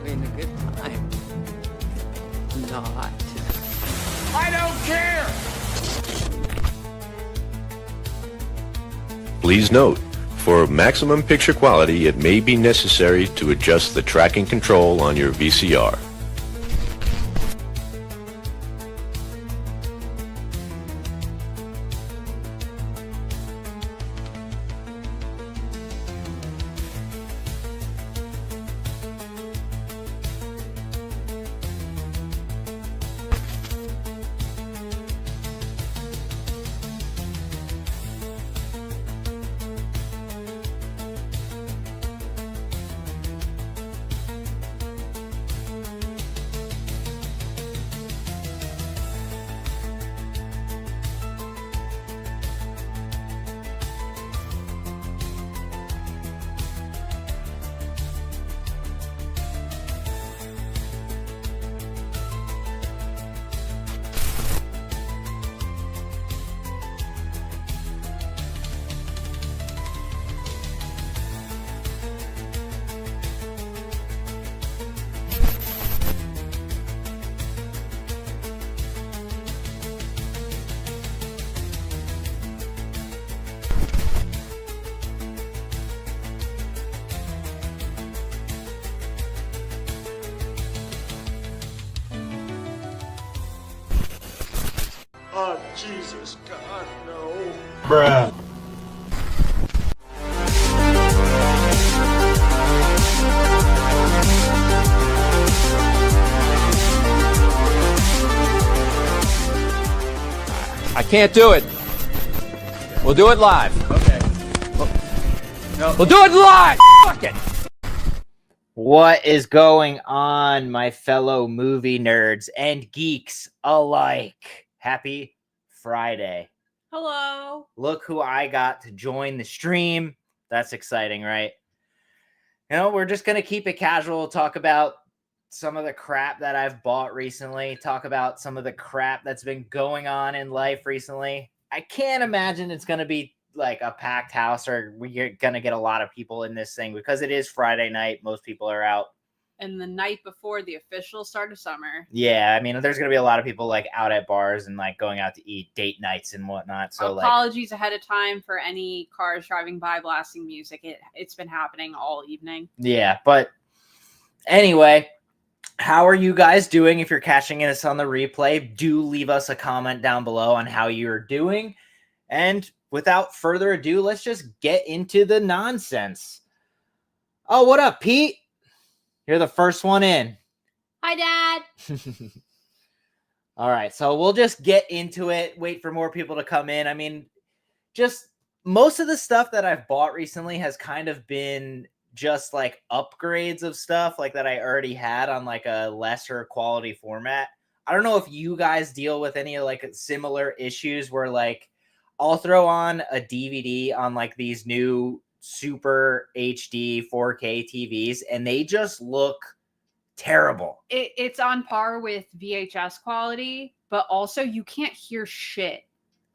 having a good time. Not. I don't care! Please note, for maximum picture quality, it may be necessary to adjust the tracking control on your VCR. Oh, Jesus, God, no. Bruh. I can't do it. We'll do it live. Okay. No. We'll do it live. Fuck it. What is going on, my fellow movie nerds and geeks alike? Happy Friday. Hello. Look who I got to join the stream. That's exciting, right? You know, we're just going to keep it casual, talk about some of the crap that I've bought recently, talk about some of the crap that's been going on in life recently. I can't imagine it's going to be like a packed house or we're going to get a lot of people in this thing because it is Friday night. Most people are out. And the night before the official start of summer. Yeah, I mean, there's going to be a lot of people like out at bars and like going out to eat, date nights and whatnot. So apologies ahead of time for any cars driving by blasting music. It's been happening all evening. Yeah, but anyway, how are you guys doing? If you're catching us on the replay, do leave us a comment down below on how you're doing. And without further ado, let's just get into the nonsense. Oh, what up, Pete? You're the first one in. Hi, Dad. All right, so we'll just get into it. Wait for more people to come in. I mean, just most of the stuff that I've bought recently has kind of been just like upgrades of stuff like that I already had on like a lesser quality format. I don't know if you guys deal with any like similar issues where like I'll throw on a DVD on like these new super HD 4K TVs and they just look terrible. It's on par with VHS quality, but also you can't hear shit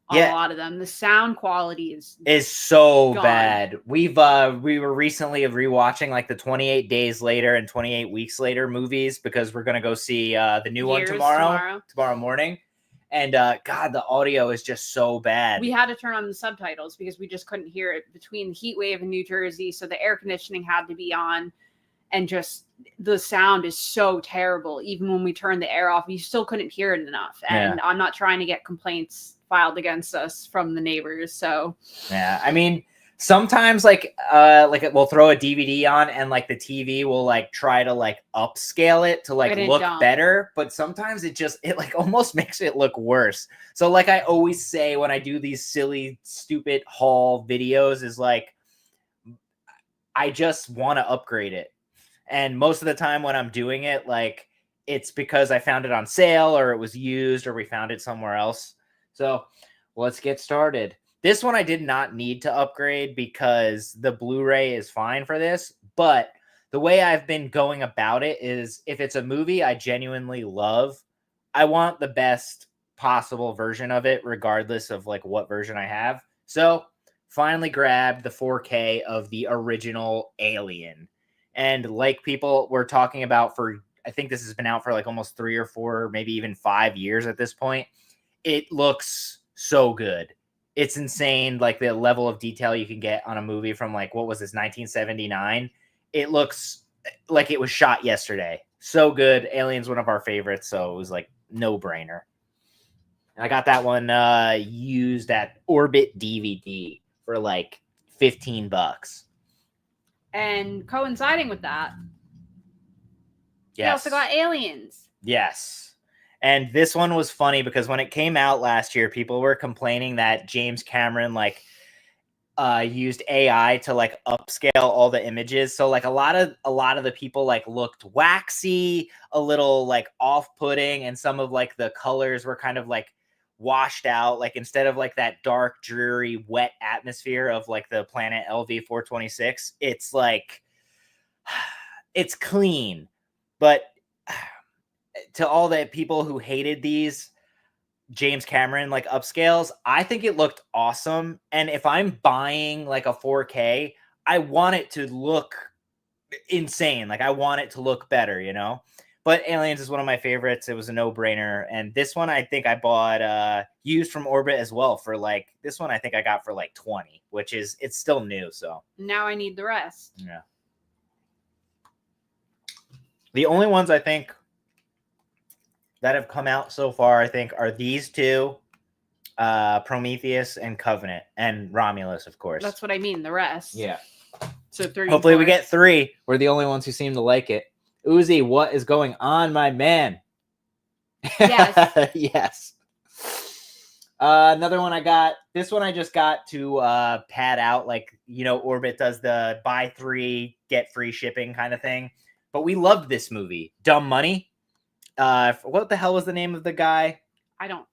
on a lot of them. The sound quality is so gone. bad. We were recently rewatching like the 28 Days Later and 28 Weeks Later movies because we're gonna go see the new one tomorrow morning. And God, the audio is just so bad. We had to turn on the subtitles because we just couldn't hear it between the heat wave in New Jersey. So the air conditioning had to be on, and just the sound is so terrible. Even when we turned the air off, you still couldn't hear it enough. And I'm not trying to get complaints filed against us from the neighbors. So yeah, I mean, sometimes like we'll throw a DVD on and like the TV will like try to like upscale it to like look better, but sometimes it like almost makes it look worse. So like I always say when I do these silly stupid haul videos is like I just want to upgrade it. And most of the time when I'm doing it, like it's because I found it on sale or it was used or we found it somewhere else. So let's get started. This one I did not need to upgrade because the Blu-ray is fine for this, but the way I've been going about it is if it's a movie I genuinely love, I want the best possible version of it regardless of like what version I have. So finally grabbed the 4K of the original Alien. And like people were talking about for, I think this has been out for like almost 3 or 4, maybe even 5 years at this point. It looks so good. It's insane. Like the level of detail you can get on a movie from like, what was this, 1979? It looks like it was shot yesterday. So good. Alien's one of our favorites. So it was like no brainer. And I got that one used at Orbit DVD for like $15. And coinciding with that, Yes. we also got Aliens. Yes. And this one was funny because when it came out last year, people were complaining that James Cameron like used AI to like upscale all the images. So like a lot of the people like looked waxy, a little like off-putting, and some of like the colors were kind of like washed out. Like instead of like that dark, dreary, wet atmosphere of like the planet LV-426, it's like it's clean. But to all the people who hated these James Cameron like upscales, I think it looked awesome. And if I'm buying like a 4K, I want it to look insane. Like I want it to look better, you know? But Aliens is one of my favorites. It was a no-brainer. And this one I think I bought used from Orbit as well for like, this one I think I got for like 20, which is, it's still new. So now I need the rest. Yeah. The only ones I think that have come out so far, I think, are these two, Prometheus and Covenant, and Romulus, of course. That's what I mean, the rest. Yeah. So 3. Hopefully we get 3. We're the only ones who seem to like it. Uzi, what is going on, my man? Yes. Yes. Another one I got. This one I just got to pad out, like, you know, Orbit does the buy 3, get free shipping kind of thing. But we loved this movie, Dumb Money. What the hell was the name of the guy? I don't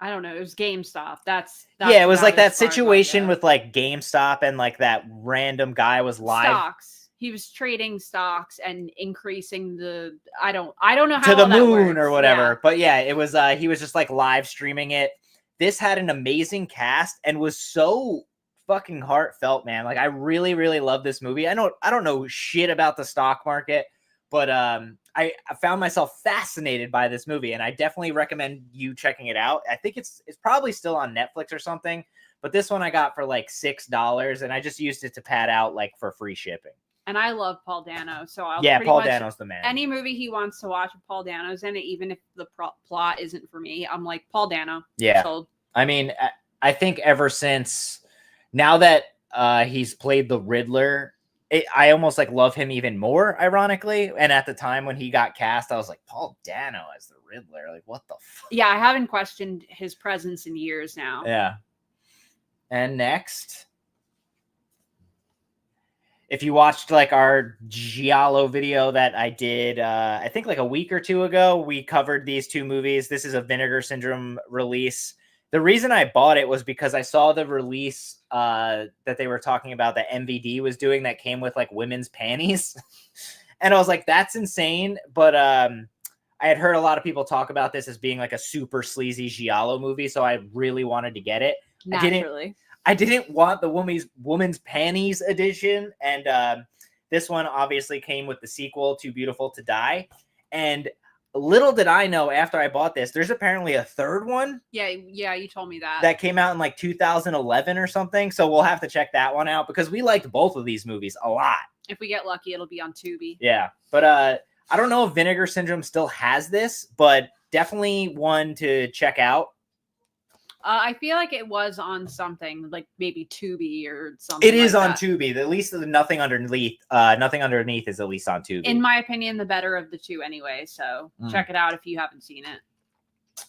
know. It was GameStop. That's yeah, it was like that as far as I situation go. with like GameStop and like that random guy was live Stocks. He was trading stocks and increasing the I don't know how to the all that moon works. or whatever. Yeah. But yeah, it was he was just like live streaming it. This had an amazing cast and was so fucking heartfelt, man. Like I really, really love this movie. I don't know shit about the stock market, but I found myself fascinated by this movie, and I definitely recommend you checking it out. I think it's probably still on Netflix or something, but this one I got for like $6, and I just used it to pad out like for free shipping. And I love Paul Dano, so I'll Paul Dano's the man. Any movie he wants to watch with Paul Dano's in it, even if the plot isn't for me, I'm like, Paul Dano. Yeah. Sold. I mean, I think ever since now that he's played the Riddler, I almost like love him even more, ironically. And at the time when he got cast, I was like, Paul Dano as the Riddler. Like, what the fuck? Yeah, I haven't questioned his presence in years now. Yeah. And next, if you watched like our giallo video that I did, I think like a week or 2 ago, we covered these 2 movies. This is a Vinegar Syndrome release. The reason I bought it was because I saw the release that they were talking about that MVD was doing that came with like women's panties. And I was like, that's insane. But I had heard a lot of people talk about this as being like a super sleazy giallo movie. So I really wanted to get it. Naturally. I didn't want the woman's panties edition. And this one obviously came with the sequel, Too Beautiful to Die. And little did I know after I bought this, there's apparently a 3rd one. Yeah, you told me that. That came out in like 2011 or something. So we'll have to check that one out because we liked both of these movies a lot. If we get lucky, it'll be on Tubi. Yeah. But I don't know if Vinegar Syndrome still has this, but definitely one to check out. I feel like it was on something like maybe Tubi or something. It is like on Tubi. At least nothing underneath. Nothing underneath is at least on Tubi. In my opinion, the better of the 2 anyway. So check it out if you haven't seen it.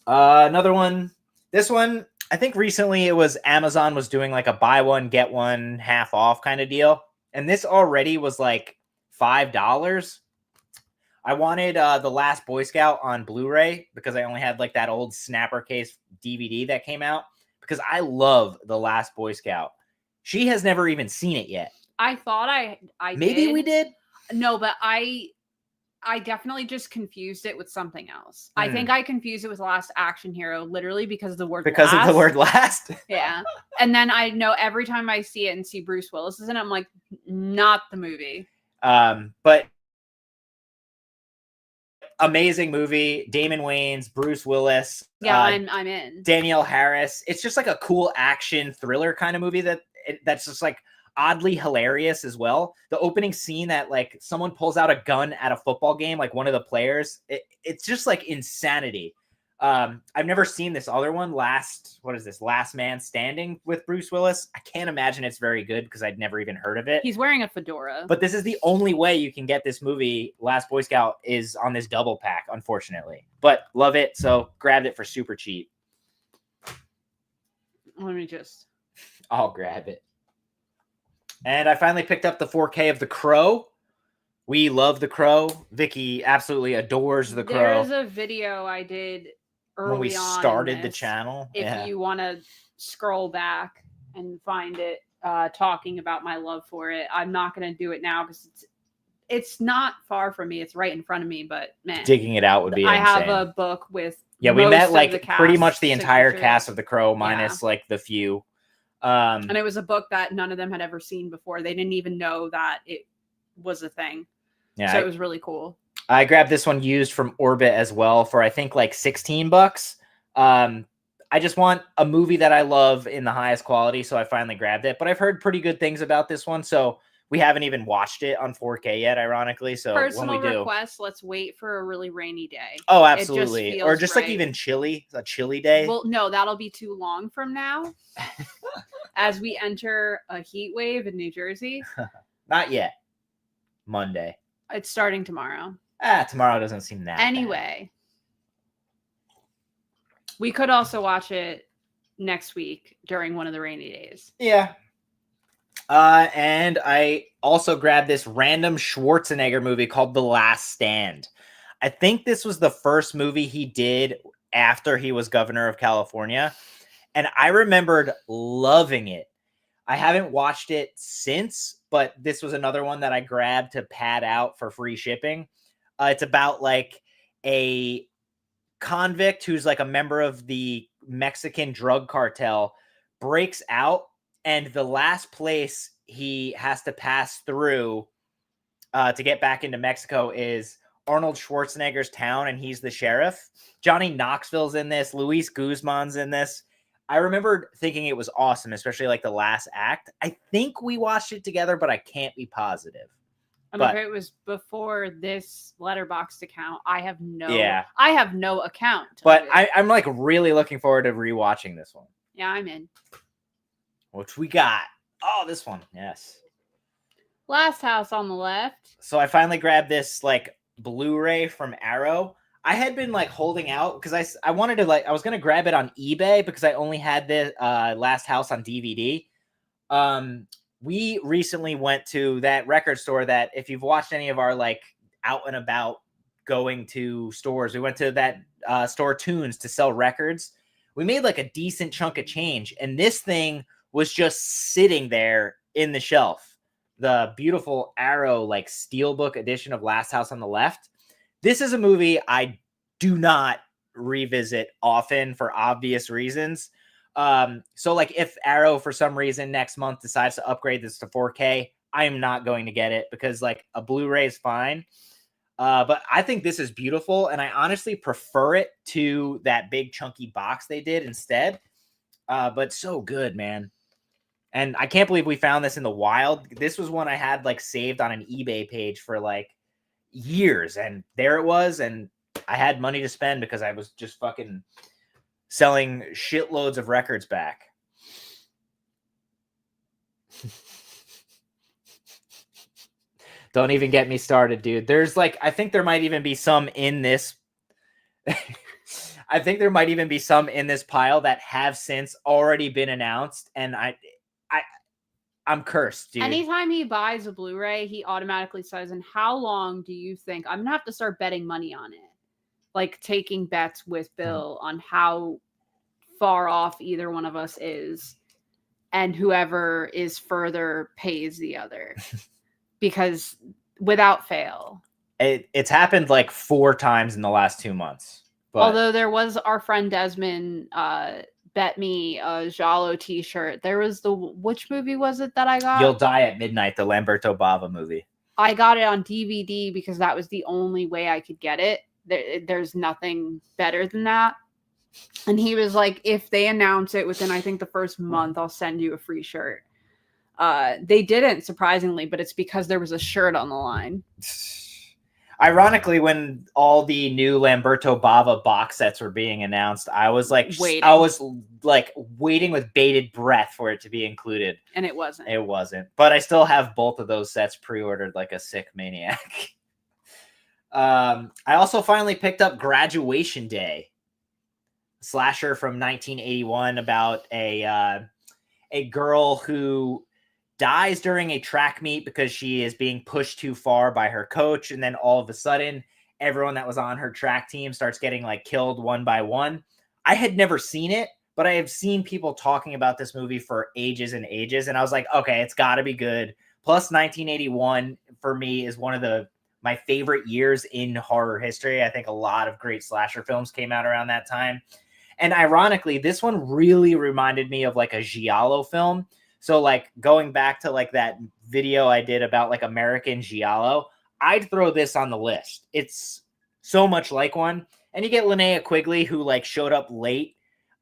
Another one. This one, I think recently it was Amazon was doing like a buy one get one half off kind of deal, and this already was like $5. I wanted The Last Boy Scout on Blu-ray because I only had like that old snapper case DVD that came out because I love The Last Boy Scout. She has never even seen it yet. I thought I Maybe did. we did. No, but I definitely just confused it with something else. I think I confused it with Last Action Hero literally because of the word because last. of the word last. Yeah. And then I know every time I see it and see Bruce Willis is in it, I'm like, not the movie. But amazing movie. Damon Wayans, Bruce Willis. Yeah, I'm in. Danielle Harris. It's just like a cool action thriller kind of movie that's just like oddly hilarious as well. The opening scene that like someone pulls out a gun at a football game, like one of the players. It's just like insanity. I've never seen this other one. Last Man Standing with Bruce Willis. I can't imagine it's very good because I'd never even heard of it. He's wearing a fedora. But this is the only way you can get this movie. Last Boy Scout is on this double pack, unfortunately. But love it, so grabbed it for super cheap. I'll grab it. And I finally picked up the 4K of The Crow. We love The Crow. Vicky absolutely adores The Crow. There's a video I did early when we started the channel. If you want to scroll back and find it, talking about my love for it. I'm not going to do it now because it's not far from me. It's right in front of me, but man, digging it out would be insane. I have a book with we met like pretty much the entire cast of The Crow minus like the few. And it was a book that none of them had ever seen before. They didn't even know that it was a thing. Yeah, so it was really cool. I grabbed this one used from Orbit as well for I think like $16. I just want a movie that I love in the highest quality, so I finally grabbed it. But I've heard pretty good things about this one, so we haven't even watched it on 4K yet, ironically. So personal when we do, request, let's wait for a really rainy day. Oh, absolutely. Or just right. Like even chilly, a chilly day. Well, no, that'll be too long from now. As we enter a heat wave in New Jersey. Not yet. Monday. It's starting tomorrow. Tomorrow doesn't seem that anyway. Bad. We could also watch it next week during one of the rainy days. Yeah. And I also grabbed this random Schwarzenegger movie called The Last Stand. I think this was the first movie he did after he was governor of California. And I remembered loving it. I haven't watched it since, but this was another one that I grabbed to pad out for free shipping. It's about like a convict who's like a member of the Mexican drug cartel breaks out, and the last place he has to pass through to get back into Mexico is Arnold Schwarzenegger's town, and he's the sheriff. Johnny Knoxville's in this. Luis Guzman's in this. I remember thinking it was awesome, especially like the last act. I think we watched it together, but I can't be positive. If it was before this Letterboxd account, I have no account. But I'm like really looking forward to rewatching this one. Yeah, I'm in. Which we got. Oh, this one. Yes. Last House on the Left. So I finally grabbed this like Blu-ray from Arrow. I had been like holding out because I wanted to I was going to grab it on eBay because I only had the Last House on DVD. We recently went to that record store that if you've watched any of our like out and about going to stores, we went to that store Tunes to sell records. We made like a decent chunk of change, and this thing was just sitting there in the shelf. The beautiful Arrow like Steelbook edition of Last House on the Left. This is a movie I do not revisit often for obvious reasons. So like if Arrow for some reason next month decides to upgrade this to 4K, I am not going to get it because like a Blu-ray is fine. But I think this is beautiful, and I honestly prefer it to that big chunky box they did instead. But so good, man. And I can't believe we found this in the wild. This was one I had like saved on an eBay page for like years, and there it was, and I had money to spend because I was just fucking selling shitloads of records back. Don't even get me started, dude. There's like, I think there might even be some in this. I think there might even be some in this pile that have since already been announced, and I'm cursed, dude. Anytime he buys a Blu-ray, he automatically says, "And how long do you think?" I'm gonna have to start betting money on it, like taking bets with Bill on how far off either one of us is, and whoever is further pays the other, because without fail, it's happened like 4 times in the last 2 months. But although there was our friend Desmond bet me a giallo t-shirt. There was which movie was it that I got? You'll Die at Midnight, the Lamberto Bava movie. I got it on DVD because that was the only way I could get it. There's nothing better than that. And he was like, if they announce it within, I think, the first month, I'll send you a free shirt. They didn't, surprisingly, but it's because there was a shirt on the line. Ironically, when all the new Lamberto Bava box sets were being announced, I was waiting with bated breath for it to be included. And it wasn't. It wasn't. But I still have both of those sets pre-ordered like a sick maniac. I also finally picked up Graduation Day, slasher from 1981 about a girl who dies during a track meet because she is being pushed too far by her coach, and then all of a sudden everyone that was on her track team starts getting like killed one by one. I had never seen it, but I have seen people talking about this movie for ages and ages, and I was like, okay, it's got to be good. Plus 1981 for me is one of my favorite years in horror history. I think a lot of great slasher films came out around that time. And ironically, this one really reminded me of like a giallo film. So like going back to like that video I did about like American giallo, I'd throw this on the list. It's so much like one. And you get Linnea Quigley, who like showed up late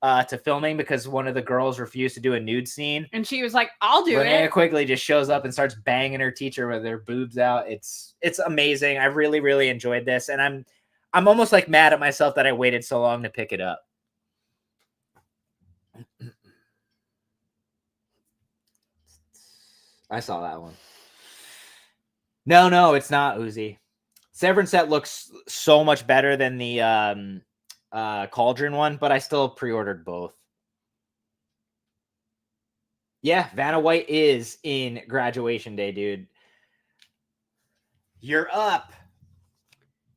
to filming because one of the girls refused to do a nude scene. And she was like, I'll do it. Linnea Quigley just shows up and starts banging her teacher with their boobs out. It's amazing. I really, really enjoyed this. And I'm almost like mad at myself that I waited so long to pick it up. I saw that one. No, it's not Uzi. Severance Set looks so much better than the Cauldron one, but I still pre-ordered both. Yeah, Vanna White is in Graduation Day, dude. You're up.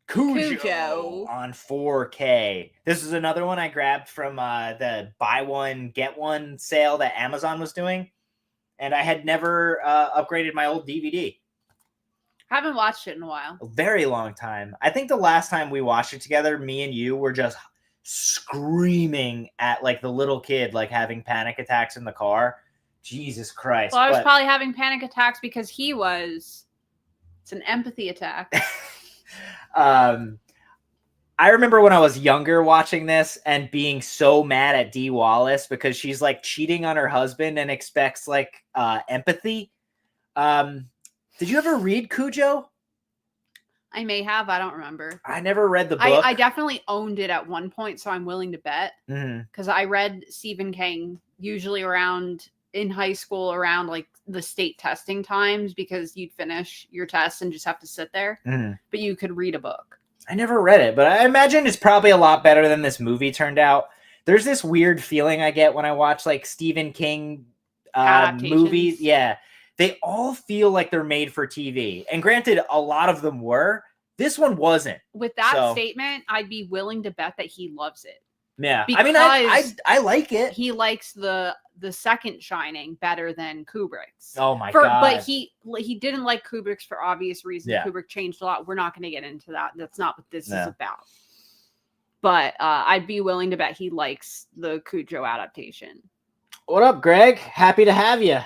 Cujo on 4K. This is another one I grabbed from the buy one, get one sale that Amazon was doing. And I had never upgraded my old DVD. Haven't watched it in a while. A very long time. I think the last time we watched it together, me and you were just screaming at like the little kid, like having panic attacks in the car. Jesus Christ. Well, I was probably having panic attacks because he was. It's an empathy attack. I remember when I was younger watching this and being so mad at Dee Wallace because she's like cheating on her husband and expects like empathy. Did you ever read Cujo? I may have. I don't remember. I never read the book. I definitely owned it at one point, so I'm willing to bet. Because I read Stephen King usually around in high school around like the state testing times because you'd finish your tests and just have to sit there. But you could read a book. I never read it, but I imagine it's probably a lot better than this movie turned out. There's this weird feeling I get when I watch like Stephen King movies. Yeah. They all feel like they're made for TV. And granted, a lot of them were. This one wasn't. With that statement, I'd be willing to bet that he loves it. Yeah. I mean, I like it. He likes the second Shining better than Kubrick's. Oh my God. But he didn't like Kubrick's for obvious reasons. Yeah. Kubrick changed a lot. We're not going to get into that. That's not what this is about. But I'd be willing to bet he likes the Cujo adaptation. What up, Greg? Happy to have you.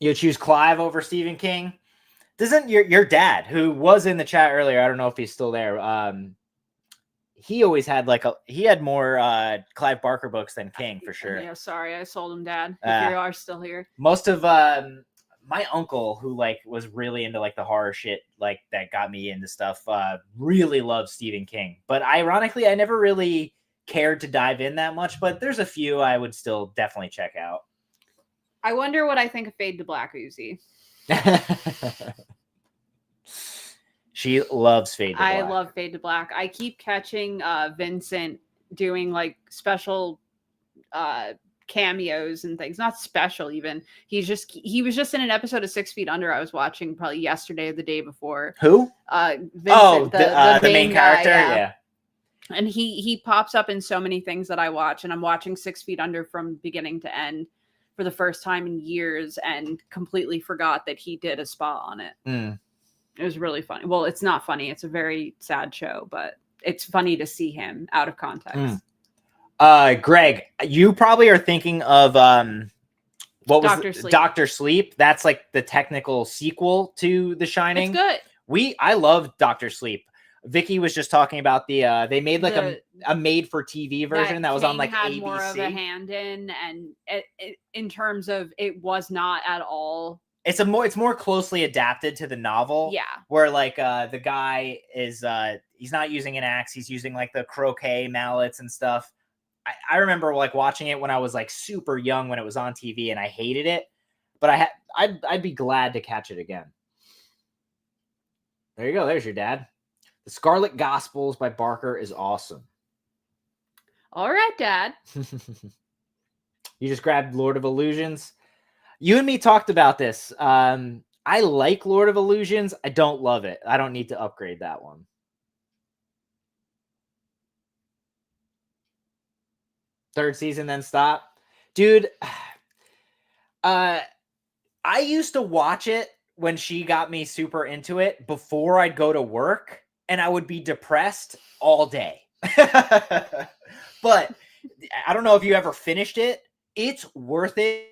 You choose Clive over Stephen King? Doesn't your dad, who was in the chat earlier, I don't know if he's still there, he always had he had more Clive Barker books than King for sure. Yeah, sorry, I sold him, Dad. If you are still here. Most of my uncle, who was really into the horror shit, that got me into stuff, really loved Stephen King. But ironically, I never really cared to dive in that much. But there's a few I would still definitely check out. I wonder what I think of Fade to Black Uzi. She loves Fade to Black. I love Fade to Black. I keep catching Vincent doing special cameos and things. Not special even. He was just in an episode of 6 Feet Under I was watching probably yesterday or the day before. Who? Vincent, the main character. Guy, yeah. And he pops up in so many things that I watch, and I'm watching 6 Feet Under from beginning to end for the first time in years and completely forgot that he did a spot on it. It was really funny. Well, it's not funny. It's a very sad show, but it's funny to see him out of context. Greg, you probably are thinking of What was Dr. Sleep. Dr. Sleep? That's like the technical sequel to The Shining. It's good. I love Dr. Sleep. Vicky was just talking about they made like a made for TV version that was on like had ABC. More of a hand in, and in terms of it was not at all. It's more closely adapted to the novel. Yeah. Where like the guy is he's not using an axe, he's using like the croquet mallets and stuff. I remember like watching it when I was like super young when it was on TV, and I hated it, but I'd be glad to catch it again. There you go. There's your dad. The Scarlet Gospels by Barker is awesome. All right, Dad. You just grabbed Lord of Illusions. You and me talked about this. I like Lord of Illusions. I don't love it. I don't need to upgrade that one. Third season, then stop. Dude, I used to watch it when she got me super into it before I'd go to work, and I would be depressed all day. But I don't know if you ever finished it. It's worth it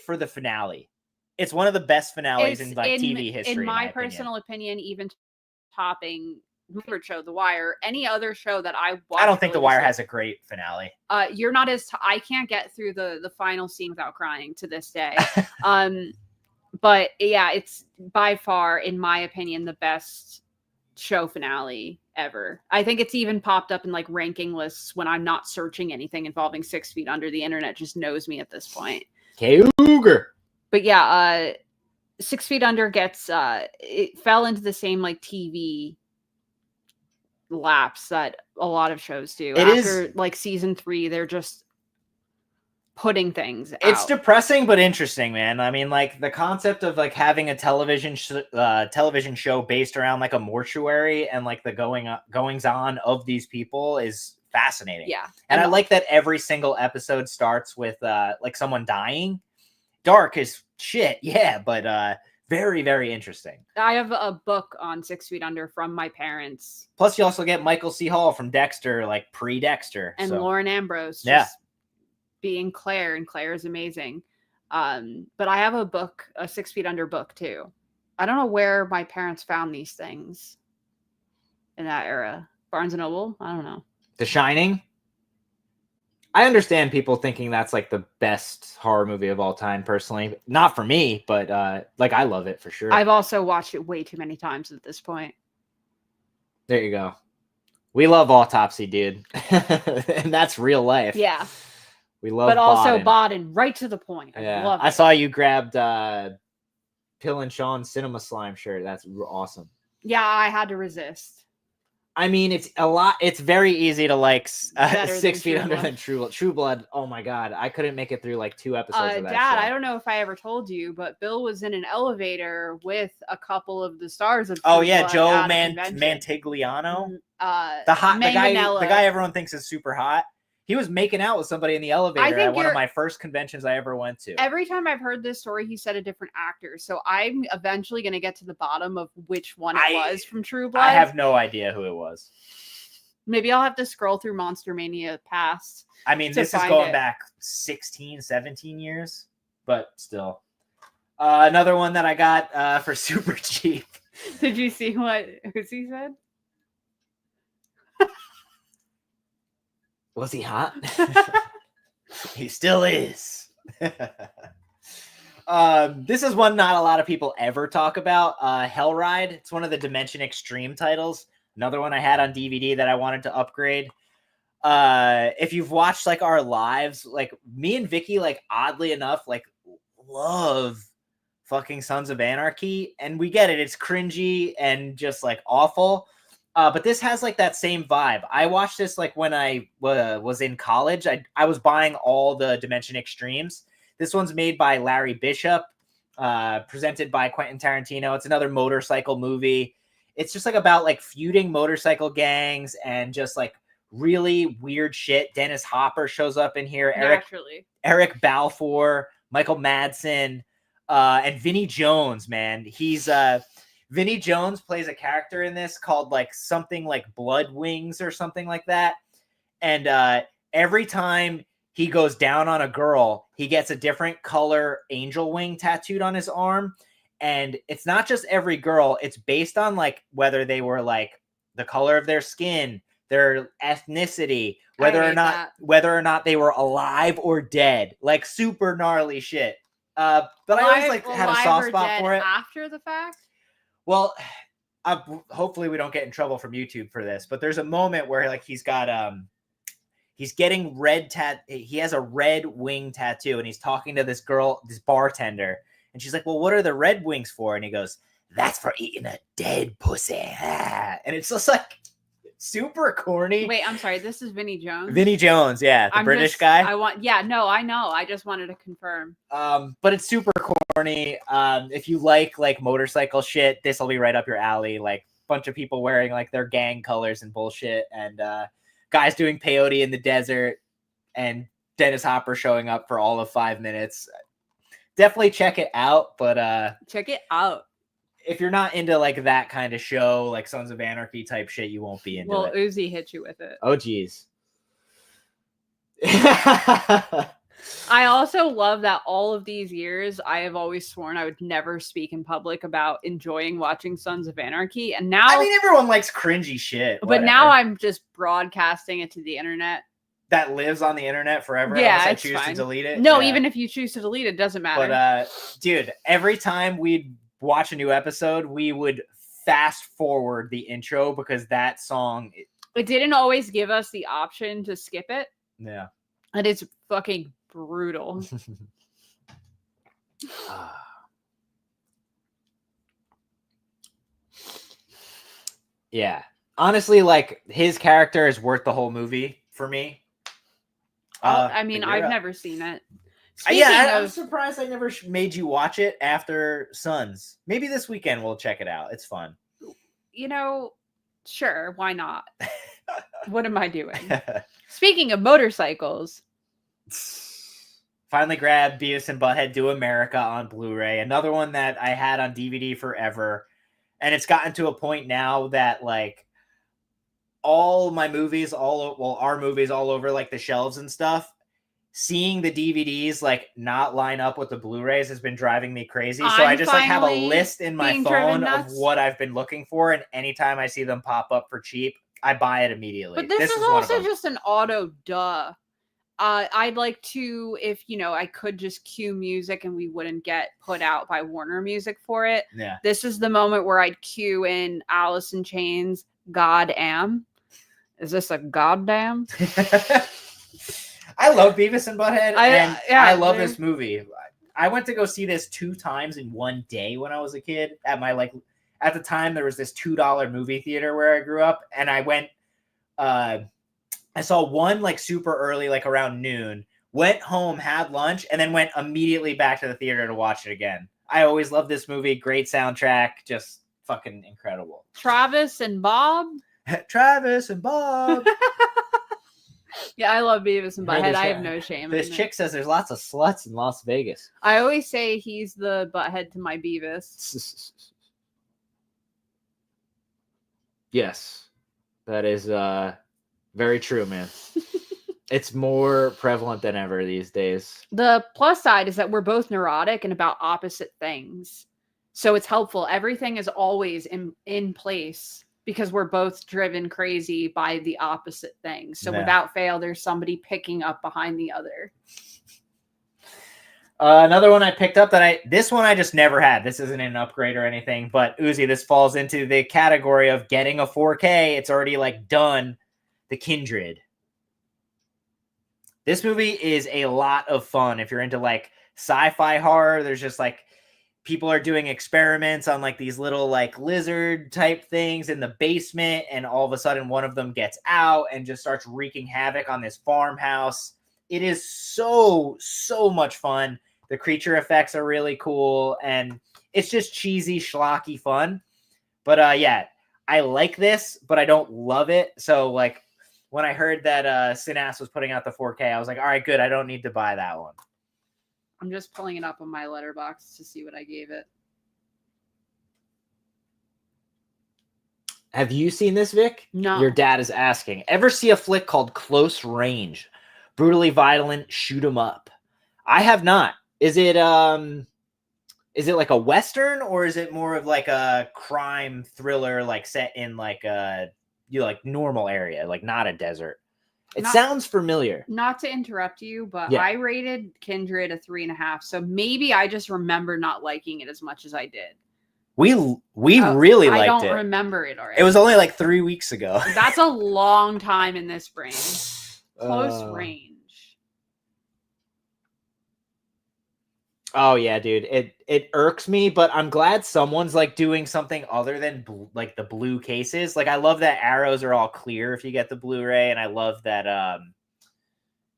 for the finale. It's one of the best finales in like TV history. In my personal opinion, even topping favorite show, The Wire. Any other show that I watch, I don't think The Wire has a great finale. You're not as I can't get through the final scene without crying to this day. But yeah, it's by far, in my opinion, the best show finale ever. I think it's even popped up in like ranking lists when I'm not searching anything involving 6 Feet Under. The internet just knows me at this point. Cougar. But yeah, 6 Feet Under gets it fell into the same like TV lapse that a lot of shows do. After like season 3, they're just putting things out. It's depressing but interesting, man. I mean, like the concept of like having a television show based around like a mortuary and like the goings on of these people is fascinating. Yeah. And I like that every single episode starts with like someone dying. Dark as shit, yeah, but very, very interesting. I have a book on 6 Feet Under from my parents. Plus, you also get Michael C. Hall from Dexter, like pre-Dexter. And Lauren Ambrose just being Claire, and Claire is amazing. But I have a book, a 6 Feet Under book too. I don't know where my parents found these things in that era. Barnes & Noble? I don't know. The Shining? I understand people thinking that's like the best horror movie of all time, personally. Not for me, but like I love it for sure. I've also watched it way too many times at this point. There you go. We love Autopsy, dude. And that's real life. Yeah. We love But also Bodden, right to the point. Yeah. Love it. I saw you grabbed Pill and Sean's Cinema Slime shirt. That's awesome. Yeah, I had to resist. I mean, it's very easy to like 6 Feet Under than True Blood. Oh my God. I couldn't make it through like 2 episodes of that Dad, show. I don't know if I ever told you, but Bill was in an elevator with a couple of the stars of True Blood Joe at a convention. Mantigliano. The guy everyone thinks is super hot. He was making out with somebody in the elevator at one of my first conventions I ever went to. Every time I've heard this story, he said a different actor. So I'm eventually going to get to the bottom of which one it was from True Blood. I have no idea who it was. Maybe I'll have to scroll through Monster Mania past. I mean, this is going back 16, 17 years, but still. Another one that I got for super cheap. Did you see what Uzi said? Was he hot? He still is. This is one not a lot of people ever talk about. Hellride. It's one of the Dimension Extreme titles. Another one I had on DVD that I wanted to upgrade. If you've watched like our lives, like me and Vicky, like oddly enough, like love fucking Sons of Anarchy, and we get it. It's cringy and just like awful. But this has like that same vibe. I watched this like when I was in college. I was buying all the Dimension Extremes. This one's made by Larry Bishop, presented by Quentin Tarantino. It's another motorcycle movie. It's just like about like feuding motorcycle gangs and just like really weird shit. Dennis Hopper shows up in here. Eric Balfour, Michael Madsen, and Vinnie Jones, man. He's Vinnie Jones plays a character in this called like something like Blood Wings or something like that. And every time he goes down on a girl. He gets a different color angel wing tattooed on his arm. And it's not just every girl. It's based on like whether they were like the color of their skin, their ethnicity, whether or not they were alive or dead. Like super gnarly shit. But I always like had a soft spot for it. After the fact? Well, hopefully we don't get in trouble from YouTube for this, but there's a moment where like he's got he's getting he has a red wing tattoo, and he's talking to this girl, this bartender, and she's like, well, what are the red wings for? And he goes, that's for eating a dead pussy. And it's just like super corny. Wait, I'm sorry, this is Vinnie Jones? Vinnie Jones, yeah, the British guy. I know, I just wanted to confirm. But it's super corny. If you like motorcycle shit, this will be right up your alley. Like bunch of people wearing like their gang colors and bullshit, and guys doing peyote in the desert, and Dennis Hopper showing up for all of 5 minutes. Definitely check it out, but check it out. If you're not into like that kind of show, like Sons of Anarchy type shit, you won't be into it. Well, Uzi hit you with it. Oh, geez. I also love that all of these years, I have always sworn I would never speak in public about enjoying watching Sons of Anarchy. And now, I mean, everyone likes cringy shit. But now I'm just broadcasting it to the internet. That lives on the internet forever. Yeah, unless I choose to delete it. No, yeah. Even if you choose to delete it, doesn't matter. But dude, every time we'd watch a new episode, we would fast forward the intro because that song. It didn't always give us the option to skip it. Yeah, and it's fucking brutal. Yeah, honestly, like his character is worth the whole movie for me. I mean, I've never seen it. I'm surprised I never made you watch it after Sons. Maybe this weekend we'll check it out. It's fun. You know, sure, why not? What am I doing? Speaking of motorcycles, finally grabbed Beavis and Butthead Do America on Blu-ray. Another one that I had on DVD forever. And it's gotten to a point now that like all my movies, our movies all over like the shelves and stuff, seeing the DVDs like not line up with the Blu-rays has been driving me crazy. So I just like have a list in my phone of what I've been looking for, and anytime I see them pop up for cheap, I buy it immediately. But this is also just an auto duh. I'd like to, if I could just cue music and we wouldn't get put out by Warner Music for it. Yeah. This is the moment where I'd cue in Alice in Chains, God Am. Is this a goddamn? I love Beavis and Butthead, I love this movie. I went to go see this 2 times in one day when I was a kid. At the time, there was this $2 movie theater where I grew up, and I went. I saw one like super early, like around noon. Went home, had lunch, and then went immediately back to the theater to watch it again. I always loved this movie. Great soundtrack, just fucking incredible. Travis and Bob. Travis and Bob. Yeah, I love Beavis and Butthead. I have no shame. This chick says there's lots of sluts in Las Vegas. I always say he's the butthead to my Beavis. Yes, that is very true, man. It's more prevalent than ever these days. The plus side is that we're both neurotic and about opposite things. So it's helpful. Everything is always in place because we're both driven crazy by the opposite thing. So without fail, there's somebody picking up behind the other. Another one I picked up this one I just never had. This isn't an upgrade or anything, but Uzi, this falls into the category of getting a 4K. It's already like done. The Kindred. This movie is a lot of fun. If you're into like sci-fi horror, there's just like people are doing experiments on like these little like lizard type things in the basement, and all of a sudden one of them gets out and just starts wreaking havoc on this farmhouse. It is so much fun. The creature effects are really cool, and it's just cheesy, schlocky fun. But yeah, I like this, but I don't love it. So like when I heard that Cineast was putting out the 4K, I was like, all right, good. I don't need to buy that one. I'm just pulling it up on my letterbox to see what I gave it. Have you seen this, Vic? No. Your dad is asking. Ever see a flick called Close Range? brutally violent shoot 'em up. I have not. Is it like a Western, or is it more of like a crime thriller, like set in like a like normal area, like not a desert? It sounds familiar. Not to interrupt you, but I rated Kindred a 3.5. So maybe I just remember not liking it as much as I did. We really liked it. I don't remember it already. It was only like 3 weeks ago. That's a long time in this brain. Close range. Oh yeah, dude. It irks me, but I'm glad someone's like doing something other than like the blue cases. Like I love that arrows are all clear if you get the Blu-ray, and I love that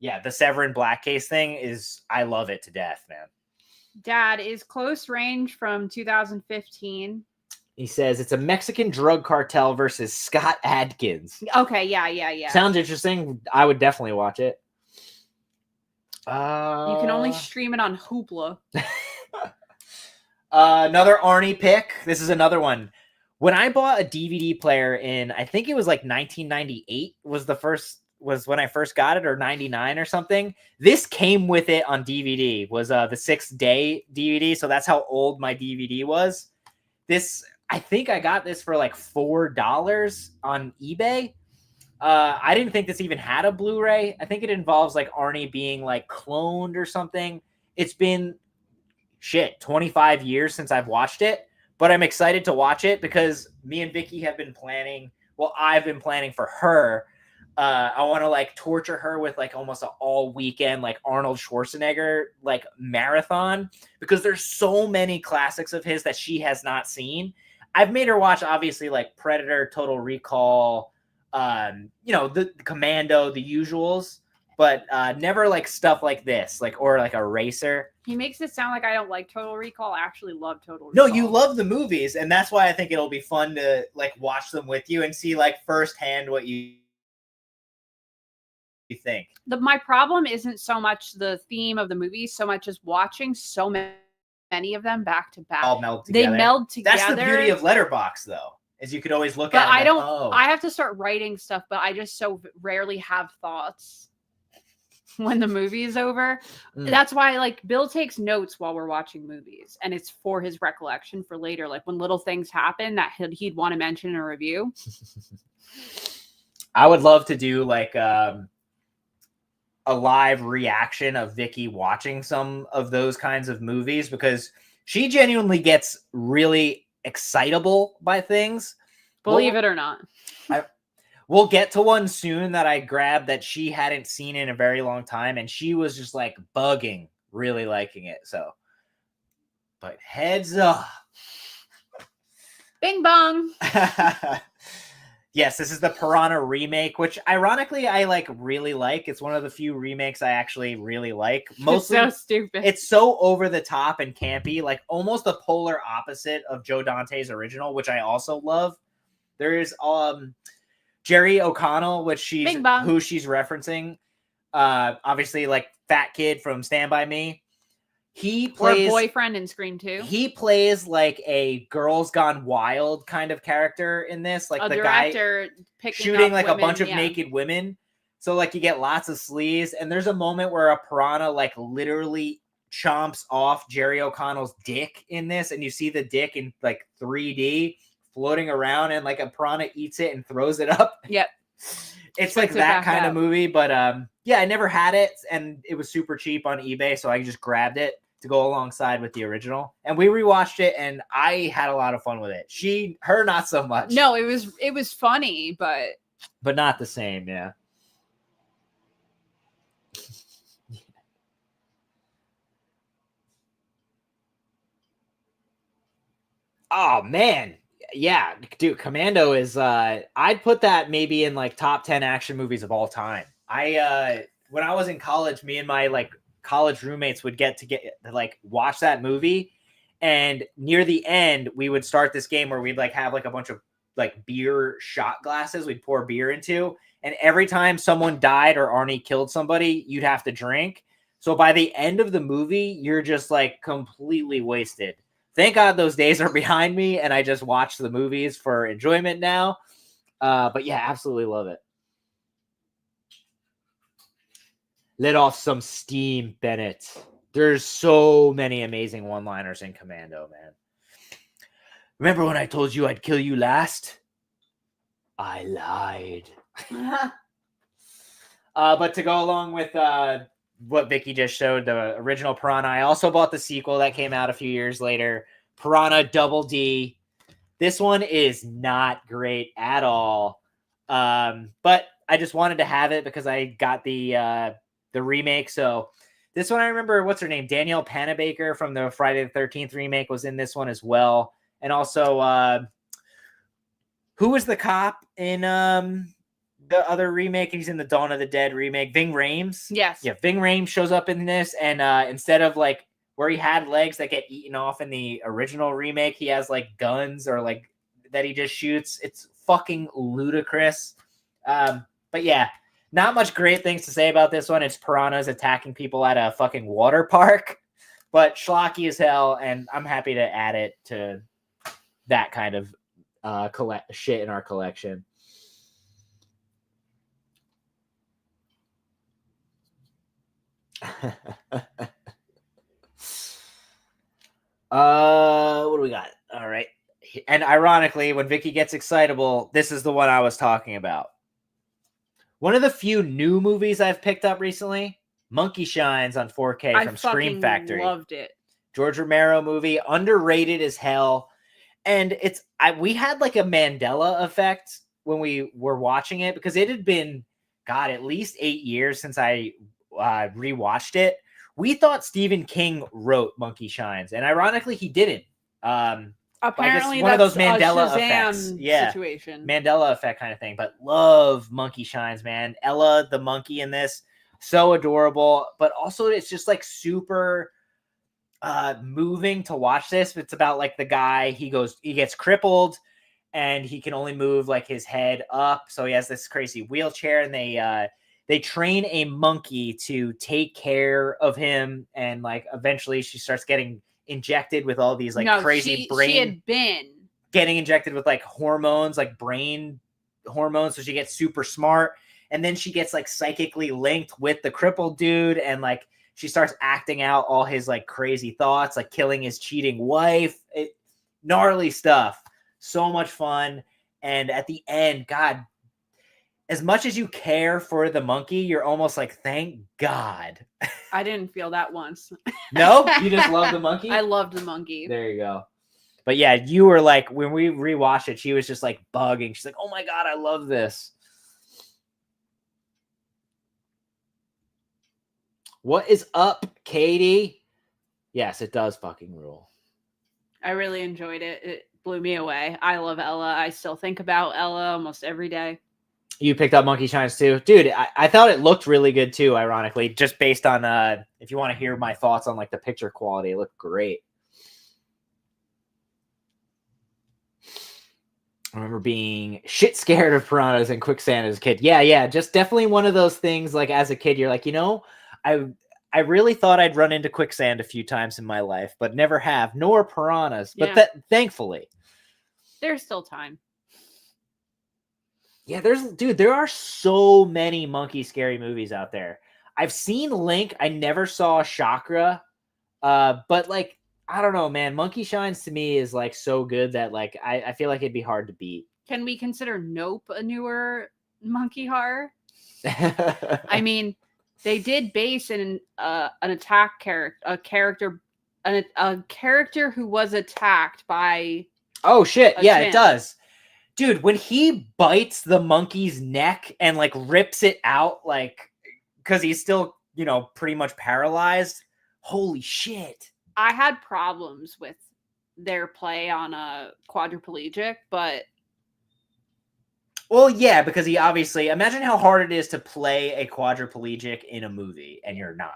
the Severin black case thing is, I love it to death, man. Dad, is Close Range from 2015. He says it's a Mexican drug cartel versus Scott Adkins. Okay, yeah. Sounds interesting. I would definitely watch it. You can only stream it on Hoopla. Another Arnie pick. This is another one. When I bought a DVD player in, I think it was like 1998 was when I first got it, or 99 or something. This came with it on DVD, was the 6-day DVD. So that's how old my DVD was. I think I got this for like $4 on eBay. I didn't think this even had a Blu-ray. I think it involves like Arnie being like cloned or something. It's been 25 years since I've watched it, but I'm excited to watch it because me and Vicky have been planning. Well, I've been planning for her. I want to like torture her with like almost an all weekend, like Arnold Schwarzenegger, like marathon, because there's so many classics of his that she has not seen. I've made her watch obviously like Predator, Total Recall, the Commando, the usuals, but never like stuff like this, like, or like a Racer. He makes it sound like I don't like Total Recall. I actually love Total Recall. No, you love the movies, and that's why I think it'll be fun to like watch them with you and see like firsthand what you think. My problem isn't so much the theme of the movie, so much as watching so many of them back to back. All meld together. They meld together. That's the beauty of Letterboxd, though. Is you could always look but at it. I have to start writing stuff, but I just so rarely have thoughts when the movie is over. That's why like Bill takes notes while we're watching movies, and it's for his recollection for later, like when little things happen that he'd want to mention in a review. I would love to do like a live reaction of Vicky watching some of those kinds of movies, because she genuinely gets really excitable by things. Believe it or not. We'll get to one soon that I grabbed that she hadn't seen in a very long time, and she was just like bugging, really liking it. So, but heads up. Bing bong. Yes, this is the Piranha remake, which ironically I like really like. It's one of the few remakes I actually really like. Mostly, it's so stupid. It's so over the top and campy, like almost the polar opposite of Joe Dante's original, which I also love. There is Jerry O'Connell, who she's referencing. Obviously, like fat kid from Stand By Me. He plays or boyfriend in Scream 2. He plays like a Girls Gone Wild kind of character in this, like a the director guy shooting like women, a bunch of naked women. So like you get lots of sleaze, and there's a moment where a piranha like literally chomps off Jerry O'Connell's dick in this, and you see the dick in like 3D floating around, and like a piranha eats it and throws it up. Yep. It's like that kind of movie, but yeah, I never had it, and it was super cheap on eBay, so I just grabbed it to go alongside with the original, and we rewatched it, and I had a lot of fun with it. Her not so much. No, it was funny, but not the same. Yeah. Oh man. Yeah, dude, Commando is I'd put that maybe in like top 10 action movies of all time. When I was in college, me and my like college roommates would get to like watch that movie, and near the end we would start this game where we'd like have like a bunch of like beer shot glasses we'd pour beer into, and every time someone died or Arnie killed somebody, you'd have to drink. So by the end of the movie, you're just like completely wasted. Thank God those days are behind me, and I just watch the movies for enjoyment now. But yeah, absolutely love it. Let off some steam, Bennett. There's so many amazing one-liners in Commando, man. Remember when I told you I'd kill you last? I lied. But to go along with what Vicky just showed, the original Piranha, I also bought the sequel that came out a few years later, Piranha Double D. This one is not great at all, but I just wanted to have it because I got the remake. So this one, I remember, what's her name? Danielle Panabaker from the Friday the 13th remake was in this one as well. And also, who was the cop in the other remake? He's in the Dawn of the Dead remake. Ving Rhames. Yes. Yeah, Ving Rhames shows up in this, and instead of like where he had legs that get eaten off in the original remake, he has like guns or like that he just shoots. It's fucking ludicrous. But yeah, not much great things to say about this one. It's piranhas attacking people at a fucking water park, but schlocky as hell, and I'm happy to add it to that kind of shit in our collection. What do we got? All right. And ironically, when Vicky gets excitable, this is the one I was talking about. One of the few new movies I've picked up recently, Monkey Shines on 4K from Scream Factory. I loved it. George Romero movie, underrated as hell. And we had like a Mandela effect when we were watching it because it had been, God, at least 8 years since I rewatched it. We thought Stephen King wrote Monkey Shines, and ironically, he didn't. Apparently, one of those that's Mandela a Shazam effects, situation. Mandela effect kind of thing. But love Monkey Shines, man. Ella, the monkey in this, so adorable. But also, it's just like super moving to watch this. It's about like the guy. He gets crippled, and he can only move like his head up. So he has this crazy wheelchair, and they train a monkey to take care of him, and like eventually she starts getting injected with all these like crazy brain. She had been getting injected with like hormones, like brain hormones, so she gets super smart, and then she gets like psychically linked with the crippled dude, and like she starts acting out all his like crazy thoughts, like killing his cheating wife. Gnarly stuff. So much fun. And at the end, God, as much as you care for the monkey, you're almost like, thank God. I didn't feel that once. No? You just love the monkey? I loved the monkey. There you go. But yeah, you were like, when we rewatched it, she was just like bugging. She's like, oh my God, I love this. What is up, Katie? Yes, it does fucking rule. I really enjoyed it. It blew me away. I love Ella. I still think about Ella almost every day. You picked up Monkey Shines too? Dude, I thought it looked really good too, ironically, just based on, if you want to hear my thoughts on like the picture quality, it looked great. I remember being shit scared of piranhas and quicksand as a kid. Yeah, just definitely one of those things, like as a kid, you're like, I really thought I'd run into quicksand a few times in my life, but never have, nor piranhas. But thankfully. There's still time. Yeah, there are so many monkey scary movies out there. I've seen Link. I never saw Chakra. But like, I don't know, man. Monkey Shines to me is like so good that like I feel like it'd be hard to beat. Can we consider Nope a newer monkey horror? I mean, they did base an attack character, a character who was attacked by. Oh shit! Yeah, chimp. It does. Dude, when he bites the monkey's neck and like rips it out, like, because he's still, pretty much paralyzed. Holy shit. I had problems with their play on a quadriplegic, but. Well, yeah, because he obviously, imagine how hard it is to play a quadriplegic in a movie and you're not.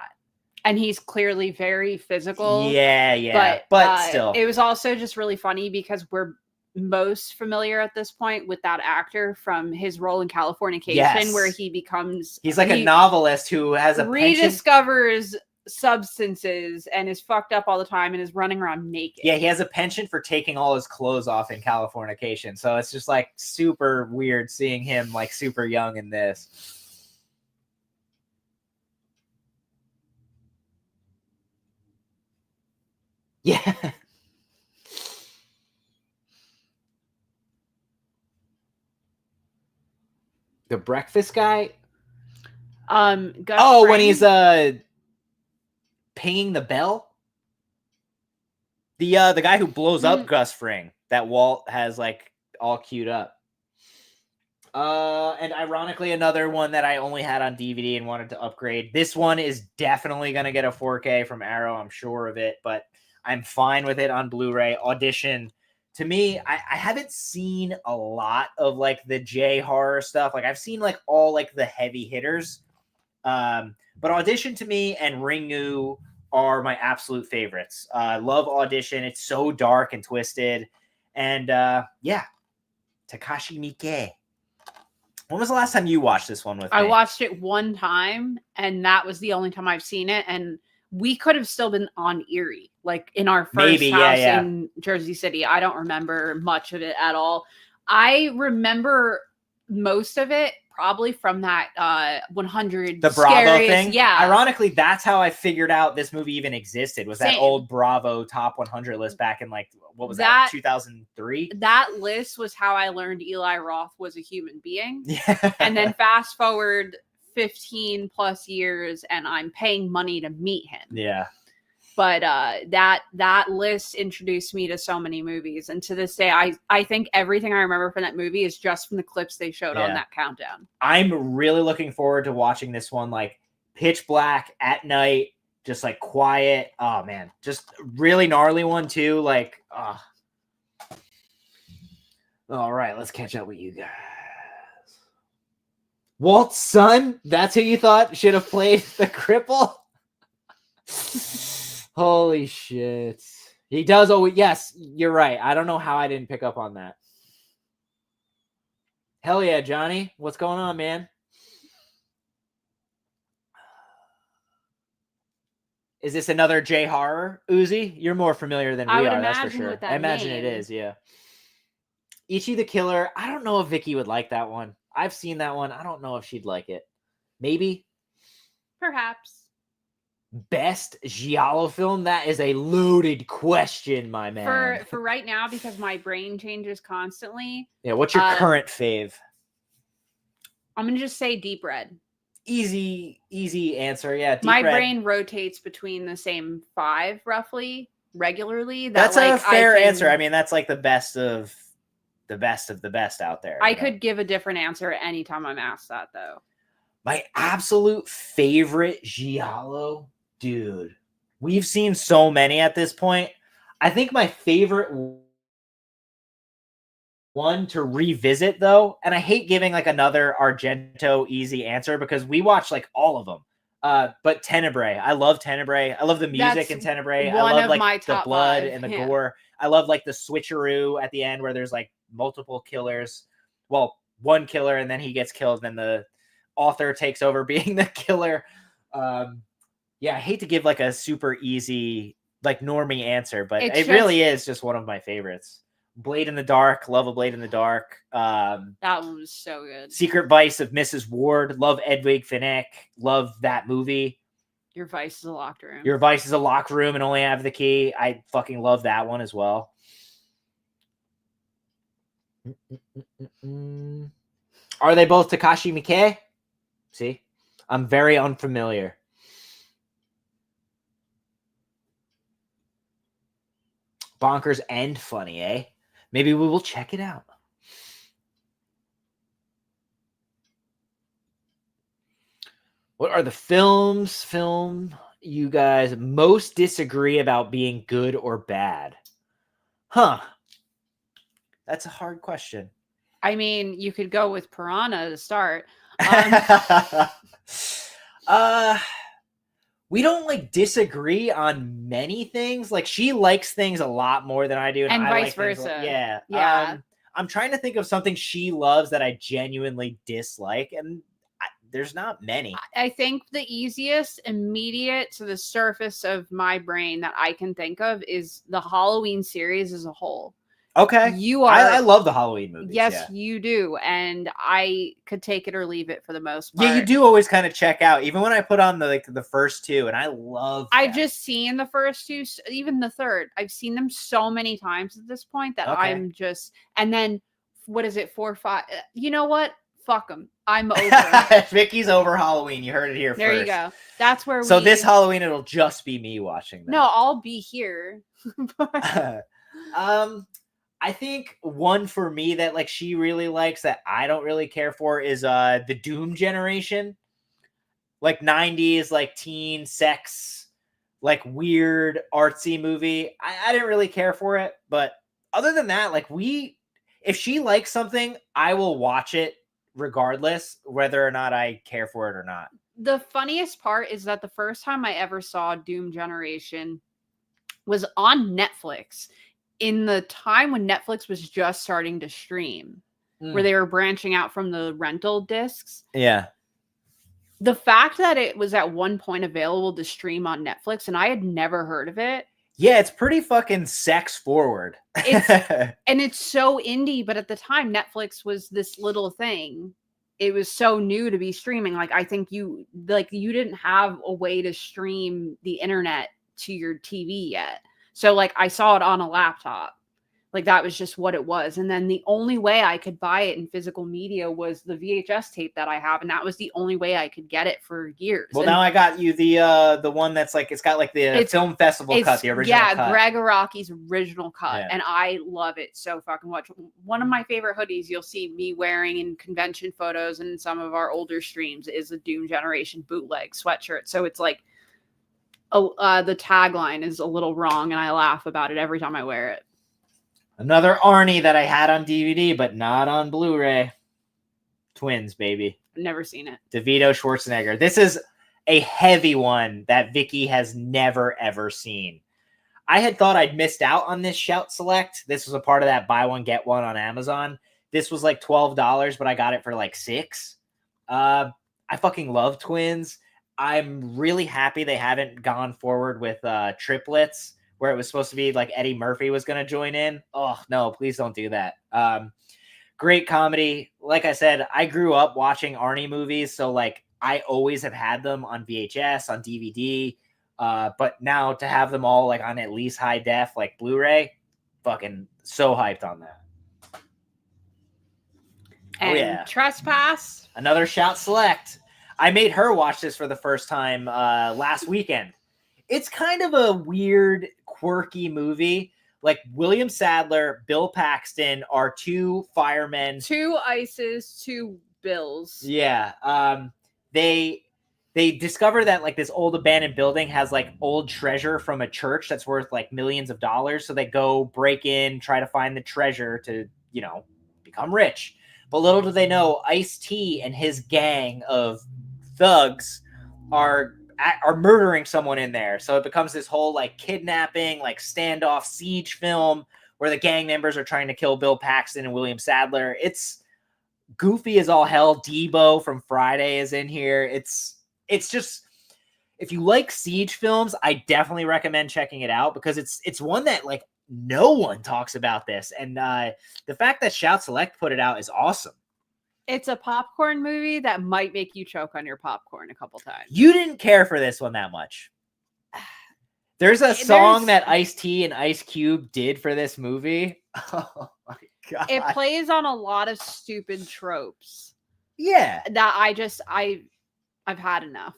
And he's clearly very physical. Yeah. But still. It was also just really funny because we're most familiar at this point with that actor from his role in Californication, where he's like a novelist who has a rediscovers substances and is fucked up all the time and is running around naked. Yeah, he has a penchant for taking all his clothes off in Californication. So it's just like super weird seeing him like super young in this. Yeah. The breakfast guy? Gus when Fring? he's pinging the bell? The guy who blows up Gus Fring that Walt has like all queued up. And ironically, another one that I only had on DVD and wanted to upgrade. This one is definitely going to get a 4K from Arrow. I'm sure of it, but I'm fine with it on Blu-ray. Audition, to me, I haven't seen a lot of like the J horror stuff. Like I've seen like all like the heavy hitters. But Audition to me and Ringu are my absolute favorites. I love Audition. It's so dark and twisted. And yeah, Takashi Miike. When was the last time you watched this one with me? I watched it one time, and that was the only time I've seen it. And we could have still been on Erie, like in our first house in Jersey City. I don't remember much of it at all. I remember most of it probably from that 100 the Bravo scariest, thing. Yeah. Ironically, that's how I figured out this movie even existed. Was that Same. old Bravo top 100 list back in like what was that 2003? That list was how I learned Eli Roth was a human being. Yeah. And then fast forward 15 plus years, and I'm paying money to meet him. Yeah. But that list introduced me to so many movies. And to this day, I think everything I remember from that movie is just from the clips they showed on that countdown. I'm really looking forward to watching this one, like pitch black at night, just like quiet. Oh, man. Just really gnarly one, too. Like, all right, let's catch up with you guys. Walt's son? That's who you thought should have played the cripple? Holy shit. He does always. Yes, you're right. I don't know how I didn't pick up on that. Hell yeah, Johnny. What's going on, man? Is this another J horror, Uzi? You're more familiar than we are, that's for sure. I imagine it is, yeah. Ichi the Killer. I don't know if Vicky would like that one. I've seen that one. I don't know if she'd like it. Maybe. Perhaps. Best giallo film? That is a loaded question, my man. For right now, because my brain changes constantly. Yeah, what's your current fave? I'm gonna just say Deep Red. Easy answer. Yeah, my brain rotates between the same 5 roughly regularly. That's like, a fair answer. I mean, that's like the best of the best out there. I could give a different answer anytime I'm asked that, though. My absolute favorite giallo. Dude, we've seen so many at this point. I think my favorite one to revisit, though, and I hate giving like another Argento easy answer because we watched like all of them. But Tenebrae, I love Tenebrae. I love the music in Tenebrae. I love like the blood and the gore. I love like the switcheroo at the end where there's like multiple killers. Well, one killer and then he gets killed. Then the author takes over being the killer. Yeah, I hate to give like a super easy, like normie answer, but it really is just one of my favorites. Blade in the Dark, love a Blade in the Dark. That one was so good. Secret Vice of Mrs. Ward, love Edwig Finnick, love that movie. Your Vice is a locked room. Your Vice is a locked room and only have the key. I fucking love that one as well. Are they both Takashi Miike? See, I'm very unfamiliar. Bonkers and funny, eh? Maybe we will check it out. What are the film you guys most disagree about being good or bad? Huh. That's a hard question. I mean, you could go with Piranha to start. We don't like disagree on many things. Like she likes things a lot more than I do, and I vice like versa. Yeah. I'm trying to think of something she loves that I genuinely dislike, and there's not many. I think the easiest, immediate to the surface of my brain that I can think of is the Halloween series as a whole. Okay. You are. I love the Halloween movies. Yes, yeah. you do. And I could take it or leave it for the most part. Yeah, you do always kind of check out, even when I put on the first two, and I love I've them. just seen the first two, even the third. I've seen them so many times at this point that I'm just, and then what is it, 4, 5? You know what? Fuck them. I'm over. Vicky's over Halloween. You heard it here there first. You go. That's where So this Halloween, it'll just be me watching them. No, I'll be here. I think one for me that like she really likes that I don't really care for is the Doom generation. Like 90s, like teen sex, like weird artsy movie. I didn't really care for it, but other than that, like if she likes something, I will watch it regardless whether or not I care for it or not. The funniest part is that the first time I ever saw Doom Generation was on Netflix in the time when Netflix was just starting to stream, where they were branching out from the rental discs. Yeah. The fact that it was at one point available to stream on Netflix and I had never heard of it. Yeah, it's pretty fucking sex forward. And it's so indie, but at the time Netflix was this little thing. It was so new to be streaming. Like I think you didn't have a way to stream the internet to your TV yet. So like I saw it on a laptop. Like that was just what it was. And then the only way I could buy it in physical media was the VHS tape that I have. And that was the only way I could get it for years. Well, now I got you the one that's like, it's got like the film festival cut, the original cut. Yeah, Greg Araki's original cut. Yeah. And I love it so fucking much. One of my favorite hoodies you'll see me wearing in convention photos and in some of our older streams is a Doom Generation bootleg sweatshirt. So it's like, the tagline is a little wrong and I laugh about it every time I wear it. Another Arnie that I had on DVD, but not on Blu-ray. Twins, baby. Never seen it. DeVito, Schwarzenegger. This is a heavy one that Vicky has never, ever seen. I had thought I'd missed out on this Shout Select. This was a part of that buy one, get one on Amazon. This was like $12, but I got it for like $6. I fucking love Twins. I'm really happy they haven't gone forward with triplets, where it was supposed to be like Eddie Murphy was going to join in. Oh, no, please don't do that. Great comedy. Like I said, I grew up watching Arnie movies, so like I always have had them on VHS, on DVD. But now to have them all like on at least high def, like Blu-ray, fucking so hyped on that. And Trespass. Another Shout Select. I made her watch this for the first time last weekend. It's kind of a weird, quirky movie. Like William Sadler, Bill Paxton are two firemen. 2 ISIS, 2 Bills. Yeah. They discover that like this old abandoned building has like old treasure from a church that's worth like millions of dollars. So they go break in, try to find the treasure to, become rich. But little do they know, Ice-T and his gang of thugs are murdering someone in there. So it becomes this whole like kidnapping, like standoff siege film where the gang members are trying to kill Bill Paxton and William Sadler. It's goofy as all hell. Debo from Friday is in here. It's just, if you like siege films, I definitely recommend checking it out because it's one that like no one talks about this. And the fact that Shout Select put it out is awesome. It's a popcorn movie that might make you choke on your popcorn a couple times. You didn't care for this one that much. There's a song that Ice-T and Ice Cube did for this movie. Oh my God. It plays on a lot of stupid tropes. Yeah. That I've had enough.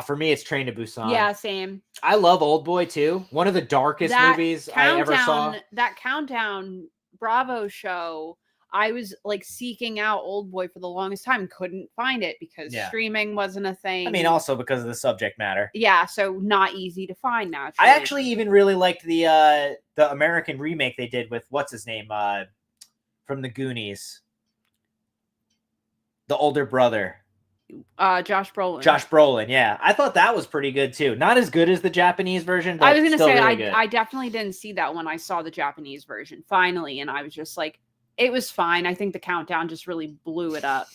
For me, it's Train to Busan. Yeah, same. I love Old Boy too. One of the darkest movies I ever saw. That Countdown Bravo show, I was like seeking out Old Boy for the longest time. Couldn't find it because streaming wasn't a thing. I mean, also because of the subject matter. Yeah, so not easy to find now. I actually even really liked the American remake they did with what's his name from the Goonies, the older brother. Josh Brolin. Josh Brolin, yeah. I thought that was pretty good too. Not as good as the Japanese version, but I was going to say, really I definitely didn't see that when I saw the Japanese version finally, and I was just like, it was fine. I think the Countdown just really blew it up.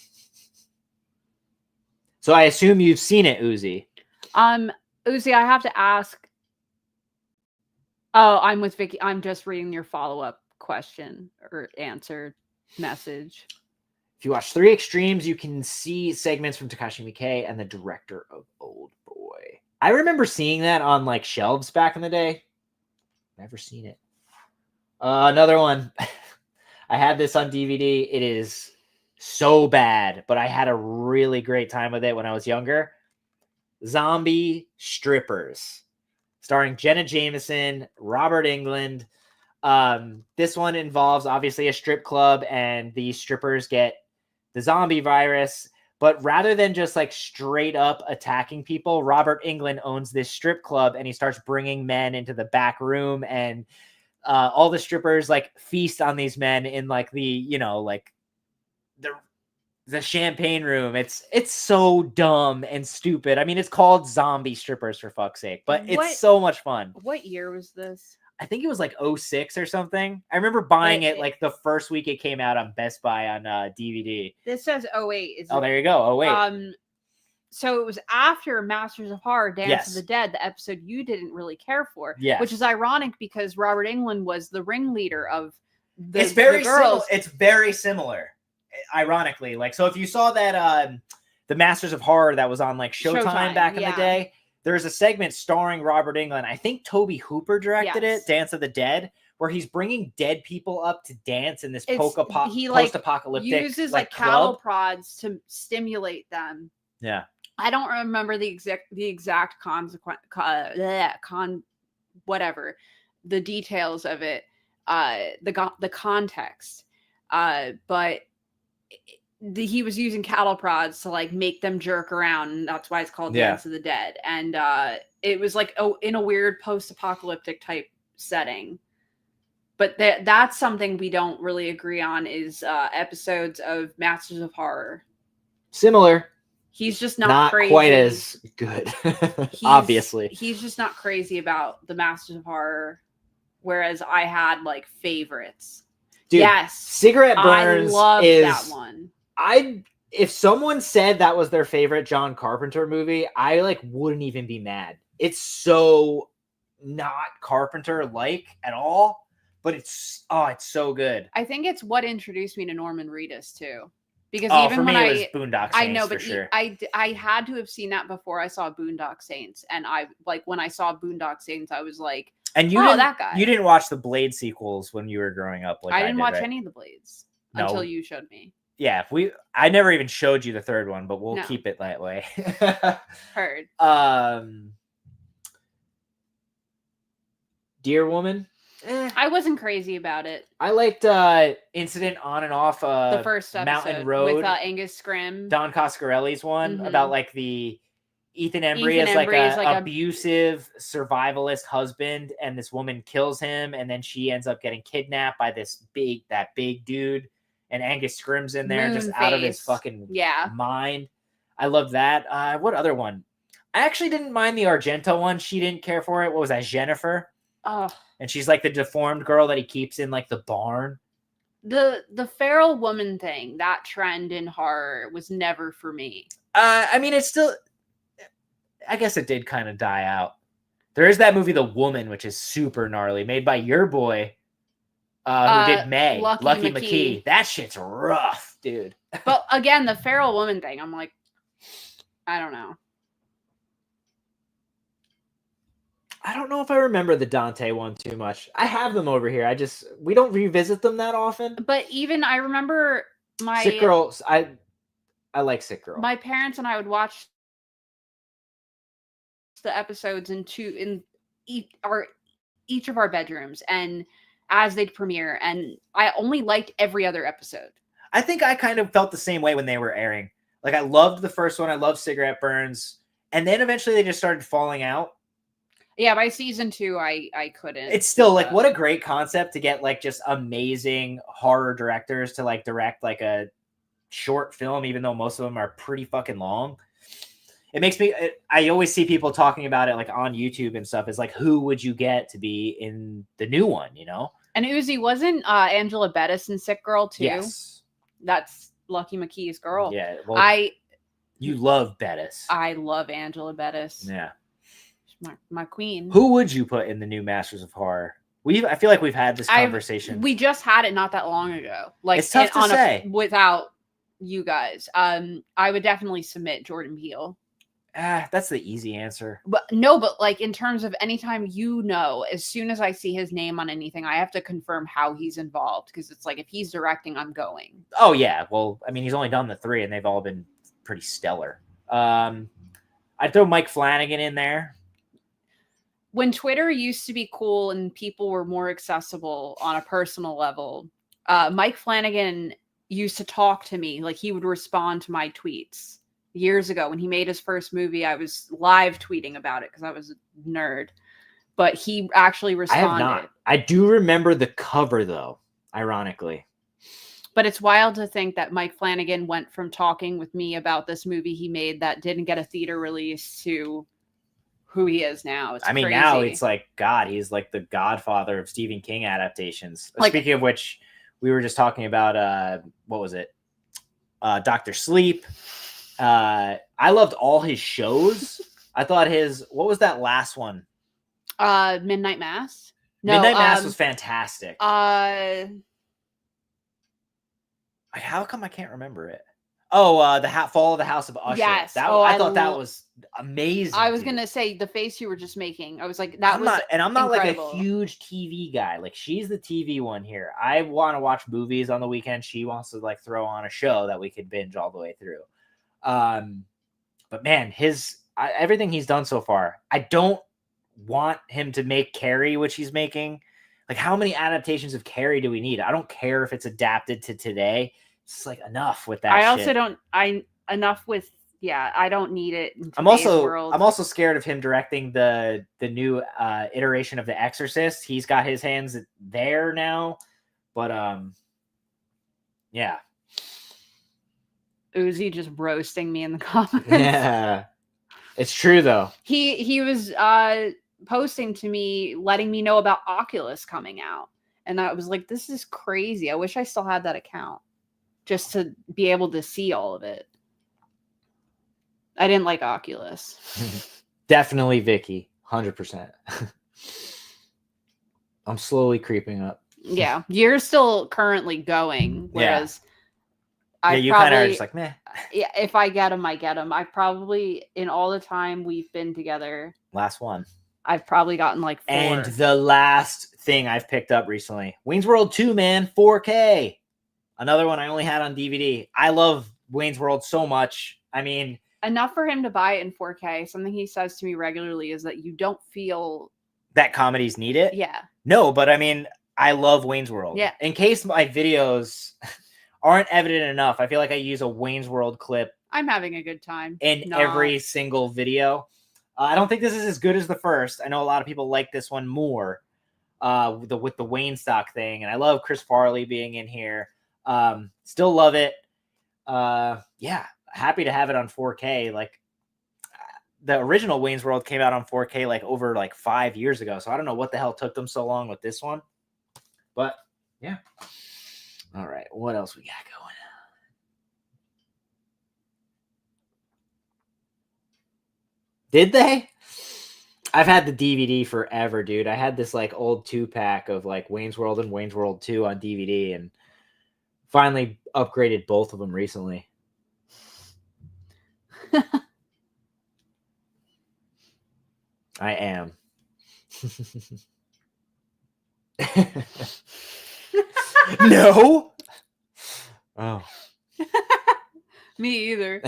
So I assume you've seen it, Uzi. Uzi, I have to ask. Oh, I'm with Vicky. I'm just reading your follow-up question or answer message. If you watch 3 Extremes, you can see segments from Takashi Miike and the director of Old Boy. I remember seeing that on like shelves back in the day. Never seen it. Another one. I had this on DVD. It is so bad, but I had a really great time with it when I was younger. Zombie Strippers, starring Jenna Jameson, Robert Englund. This one involves obviously a strip club, and the strippers get the zombie virus. But rather than just like straight up attacking people, Robert Englund owns this strip club, and he starts bringing men into the back room, and all the strippers like feast on these men in like the, you know, like the champagne room. It's so dumb and stupid. I mean, it's called Zombie Strippers for fuck's sake, but it's so much fun. What year was this? I think it was like 06 or something. I remember buying it like the first week it came out on Best Buy on DVD. This says 08. There you go. 08. So it was after Masters of Horror, Dance Yes. of the Dead, the episode you didn't really care for. Yes. Which is ironic because Robert Englund was the ringleader of the It's very the girls. It's very similar, ironically. Like, so if you saw that the Masters of Horror that was on like Showtime back in the day, there's a segment starring Robert Englund. I think Toby Hooper directed it, Dance of the Dead, where he's bringing dead people up to dance in this post-apocalyptic uses like cattle prods to stimulate them. Yeah. I don't remember the exact consequence, whatever, the details of it, the context, but he was using cattle prods to like make them jerk around, and that's why it's called Dance of the Dead. And it was like in a weird post-apocalyptic type setting. But that's something we don't really agree on is episodes of Masters of Horror. Similar. He's just not crazy. Quite as good, obviously. He's just not crazy about the Masters of Horror, whereas I had like favorites. Dude, yes, Cigarette Burns I love that one. If someone said that was their favorite John Carpenter movie, I like wouldn't even be mad. It's so not Carpenter-like at all, but it's so good. I think it's what introduced me to Norman Reedus too. Because even when it was Boondock Saints, I know, but sure. I had to have seen that before I saw Boondock Saints, and I like when I saw Boondock Saints, I was like, and that guy. You didn't watch the Blade sequels when you were growing up, like I didn't watch right? any of the Blades until you showed me. Yeah, I never even showed you the third one, but we'll keep it that way. Heard. Dear Woman. I wasn't crazy about it. I liked Incident on and off the first episode Mountain Road with Angus Scrimm, Don Coscarelli's one about like the Ethan Embry is like a abusive survivalist husband, and this woman kills him, and then she ends up getting kidnapped by that big dude, and Angus Scrimm's in there just out of his fucking mind. I love that. What other one? I actually didn't mind the Argento one. She didn't care for it. What was that? Jennifer. Oh. And she's like the deformed girl that he keeps in like the barn. The feral woman thing, that trend in horror was never for me. I mean, it's still, I guess it did kind of die out. There is that movie, The Woman, which is super gnarly, made by your boy, who did May, Lucky McKee. That shit's rough, dude. But again, the feral woman thing, I'm like, I don't know. I don't know if I remember the Dante one too much. I have them over here. We don't revisit them that often. But even I remember my Sick Girl. I like Sick Girl. My parents and I would watch the episodes in each of our bedrooms, and as they'd premiere, and I only liked every other episode. I think I kind of felt the same way when they were airing. Like, I loved the first one. I loved Cigarette Burns, and then eventually they just started falling out. Yeah, by season 2, I couldn't. It's still like, what a great concept to get like just amazing horror directors to like direct like a short film, even though most of them are pretty fucking long. It makes me, I always see people talking about it like on YouTube and stuff. It's like, who would you get to be in the new one, you know? And Uzi, wasn't Angela Bettis in Sick Girl too? Yes. That's Lucky McKee's girl. Yeah. Well, you love Bettis. I love Angela Bettis. Yeah. My queen. Who would you put in the new Masters of Horror? I feel like we've had this conversation. We just had it not that long ago. Like, it's tough to say without you guys. I would definitely submit Jordan Peele. That's the easy answer. But like in terms of anytime, as soon as I see his name on anything, I have to confirm how he's involved, because it's like if he's directing, I'm going. Oh yeah, well, I mean, he's only done the 3, and they've all been pretty stellar. I'd throw Mike Flanagan in there. When Twitter used to be cool and people were more accessible on a personal level, Mike Flanagan used to talk to me. Like, he would respond to my tweets. Years ago, when he made his first movie, I was live tweeting about it because I was a nerd. But he actually responded. I have not. I do remember the cover, though, ironically. But it's wild to think that Mike Flanagan went from talking with me about this movie he made that didn't get a theater release to who he is now. It's crazy. Now it's like, God, he's like the godfather of Stephen King adaptations. Like, speaking of which, we were just talking about, what was it? Dr. Sleep. I loved all his shows. I thought what was that last one? Midnight Mass. No, Midnight Mass was fantastic. How come I can't remember it? Oh, the Fall of the House of Usher. Yes. I thought that was amazing. I was gonna say the face you were just making. I was like, I'm not incredible. Like a huge TV guy. Like, she's the TV one here. I want to watch movies on the weekend. She wants to like throw on a show that we could binge all the way through. But man, everything he's done so far, I don't want him to make Carrie, which he's making. Like, how many adaptations of Carrie do we need? I don't care if it's adapted to today. It's like, enough with that. I don't need it. I'm also scared of him directing the new iteration of The Exorcist. He's got his hands there now, but yeah. Uzi just roasting me in the comments. Yeah, it's true though. He was posting to me, letting me know about Oculus coming out, and I was like, "This is crazy. I wish I still had that account just to be able to see all of it." I didn't like Oculus. Definitely Vicky, 100%. I'm slowly creeping up. Yeah, you're still currently going, whereas. Yeah. You kind of are just like, meh. Yeah, if I get them, I get them. I probably, in all the time we've been together, last one, I've probably gotten like 4. And the last thing I've picked up recently, Wayne's World 2, man, 4K. Another one I only had on DVD. I love Wayne's World so much. I mean, enough for him to buy it in 4K. Something he says to me regularly is that you don't feel that comedies need it. Yeah. No, but I mean, I love Wayne's World. Yeah. In case my videos aren't evident enough, I feel like I use a Wayne's World clip. I'm having a good time in every single video. I don't think this is as good as the first. I know a lot of people like this one more with the Wayne stock thing. And I love Chris Farley being in here. Still love it. Yeah, happy to have it on 4K. Like, the original Wayne's World came out on 4K like over like 5 years ago. So I don't know what the hell took them so long with this one. But yeah. All right, what else we got going? Did they? I've had the DVD forever, dude. I had this like old 2-pack of like Wayne's World and Wayne's World 2 on DVD, and finally upgraded both of them recently. I am. No. Oh. Me either.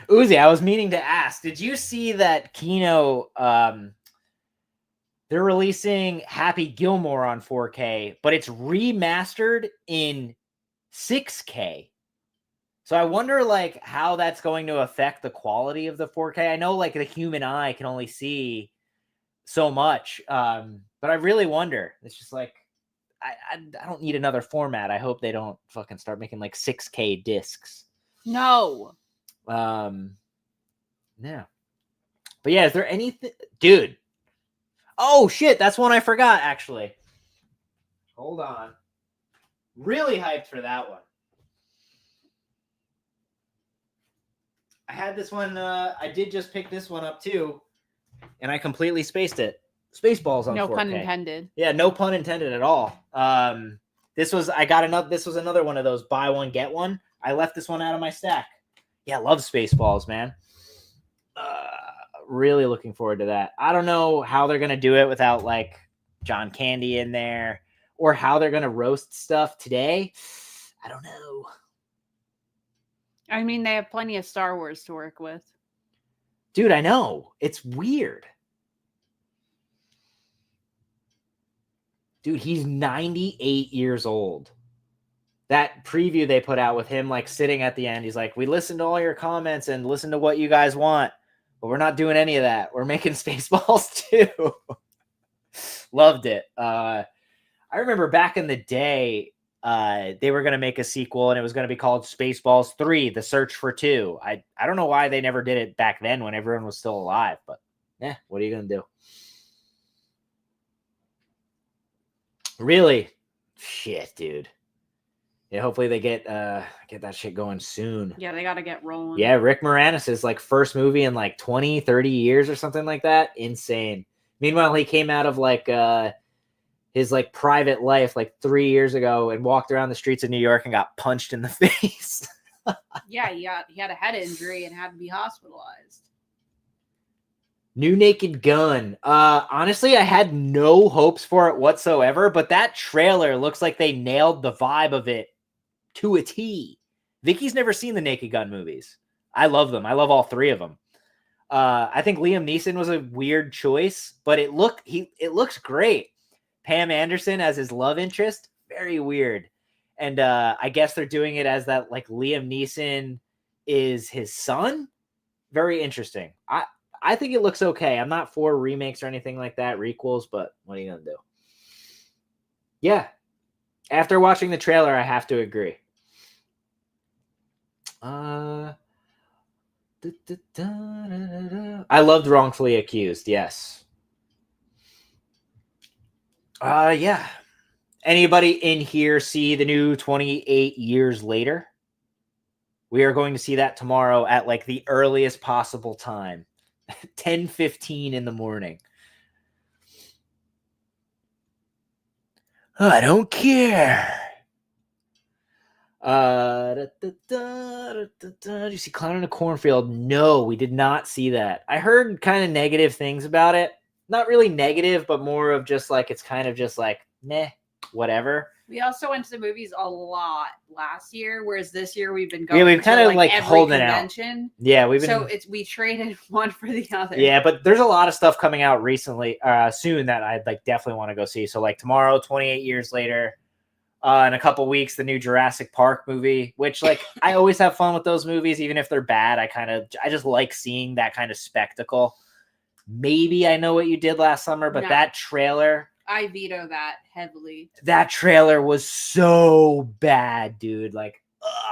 Uzi, I was meaning to ask, did you see that Kino, they're releasing Happy Gilmore on 4K, but it's remastered in 6K. So I wonder like how that's going to affect the quality of the 4K. I know like the human eye can only see so much, but I really wonder. It's just like, I don't need another format. I hope they don't fucking start making like 6K discs. No. Yeah. But yeah, is there anything, dude? Oh shit, that's one I forgot actually. Hold on. Really hyped for that one. I had this one. I did just pick this one up too, and I completely spaced it. Spaceballs on No 4K. pun intended. Yeah, no pun intended at all. This was another one of those buy one get one. I left this one out of my stack. Yeah, love Spaceballs, man. Really looking forward to that. I don't know how they're gonna do it without like John Candy in there, or how they're gonna roast stuff today. I don't know. I mean, they have plenty of Star Wars to work with. Dude, I know. It's weird. Dude, he's 98 years old. That preview they put out with him like sitting at the end, he's like, we listened to all your comments and listened to what you guys want, but we're not doing any of that. We're making Spaceballs too. Loved it. I remember back in the day, they were going to make a sequel and it was going to be called Spaceballs 3, The Search for 2. I don't know why they never did it back then when everyone was still alive, but what are you going to do? Really? Shit, dude. Yeah, hopefully they get that shit going soon. Yeah, they got to get rolling. Yeah, Rick Moranis' like first movie in like 20, 30 years or something like that. Insane. Meanwhile, he came out of like his like private life like 3 years ago and walked around the streets of New York and got punched in the face. Yeah, he had a head injury and had to be hospitalized. New Naked Gun. Honestly, I had no hopes for it whatsoever, but that trailer looks like they nailed the vibe of it to a T. Vicky's never seen the Naked Gun movies. I love them. I love all three of them. I think Liam Neeson was a weird choice, but it looks great. Pam Anderson as his love interest, very weird. And I guess they're doing it as that like Liam Neeson is his son. Very interesting. I think it looks okay. I'm not for remakes or anything like that, requels, but what are you going to do? Yeah. After watching the trailer, I have to agree. I loved Wrongfully Accused, yes. Yeah. Anybody in here see the new 28 Years Later? We are going to see that tomorrow at like the earliest possible time. 10:15 in the morning. I don't care. Did you see Clown in a Cornfield? No, we did not see that. I heard kind of negative things about it. Not really negative, but more of just like, it's kind of just like, meh, whatever. We also went to the movies a lot last year, whereas this year we've been going. Yeah, we've kind of like every holding convention. out. Yeah, we've been. So we traded one for the other. Yeah, but there's a lot of stuff coming out recently, soon that I'd like definitely want to go see. So like tomorrow, 28 Years Later, in a couple weeks, the new Jurassic Park movie, which like I always have fun with those movies, even if they're bad. I just like seeing that kind of spectacle. Maybe I Know What You Did Last Summer, but that trailer. I veto that heavily. That trailer was so bad, dude. Like,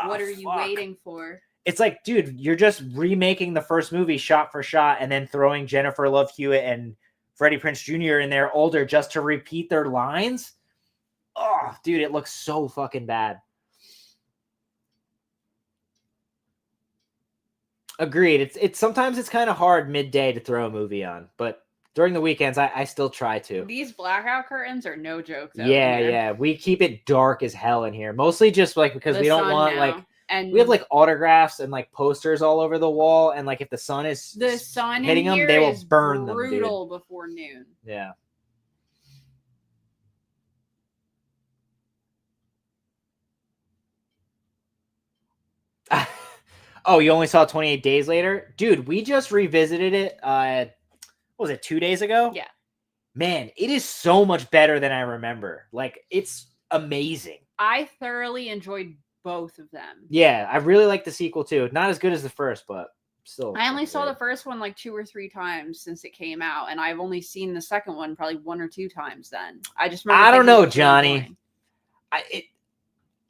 what are you waiting for? It's like, dude, you're just remaking the first movie shot for shot and then throwing Jennifer Love Hewitt and Freddie Prinze Jr. in there older just to repeat their lines. Oh, dude, it looks so fucking bad. Agreed. It's sometimes it's kind of hard midday to throw a movie on, but during the weekends, I still try to. These blackout curtains are no joke, though. Yeah. We keep it dark as hell in here. Mostly just like because we don't want and we have like autographs and like posters all over the wall, and like if the sun is hitting them, they will burn them. Brutal before noon. Yeah. Oh, you only saw 28 Days Later? Dude, we just revisited it. What was it, 2 days ago? Yeah. Man, it is so much better than I remember. Like, it's amazing. I thoroughly enjoyed both of them. Yeah, I really like the sequel too. Not as good as the first, but still. I only saw the first one like 2 or 3 times since it came out, and I've only seen the second one probably 1 or 2 times then. I just remember. I don't know, Johnny.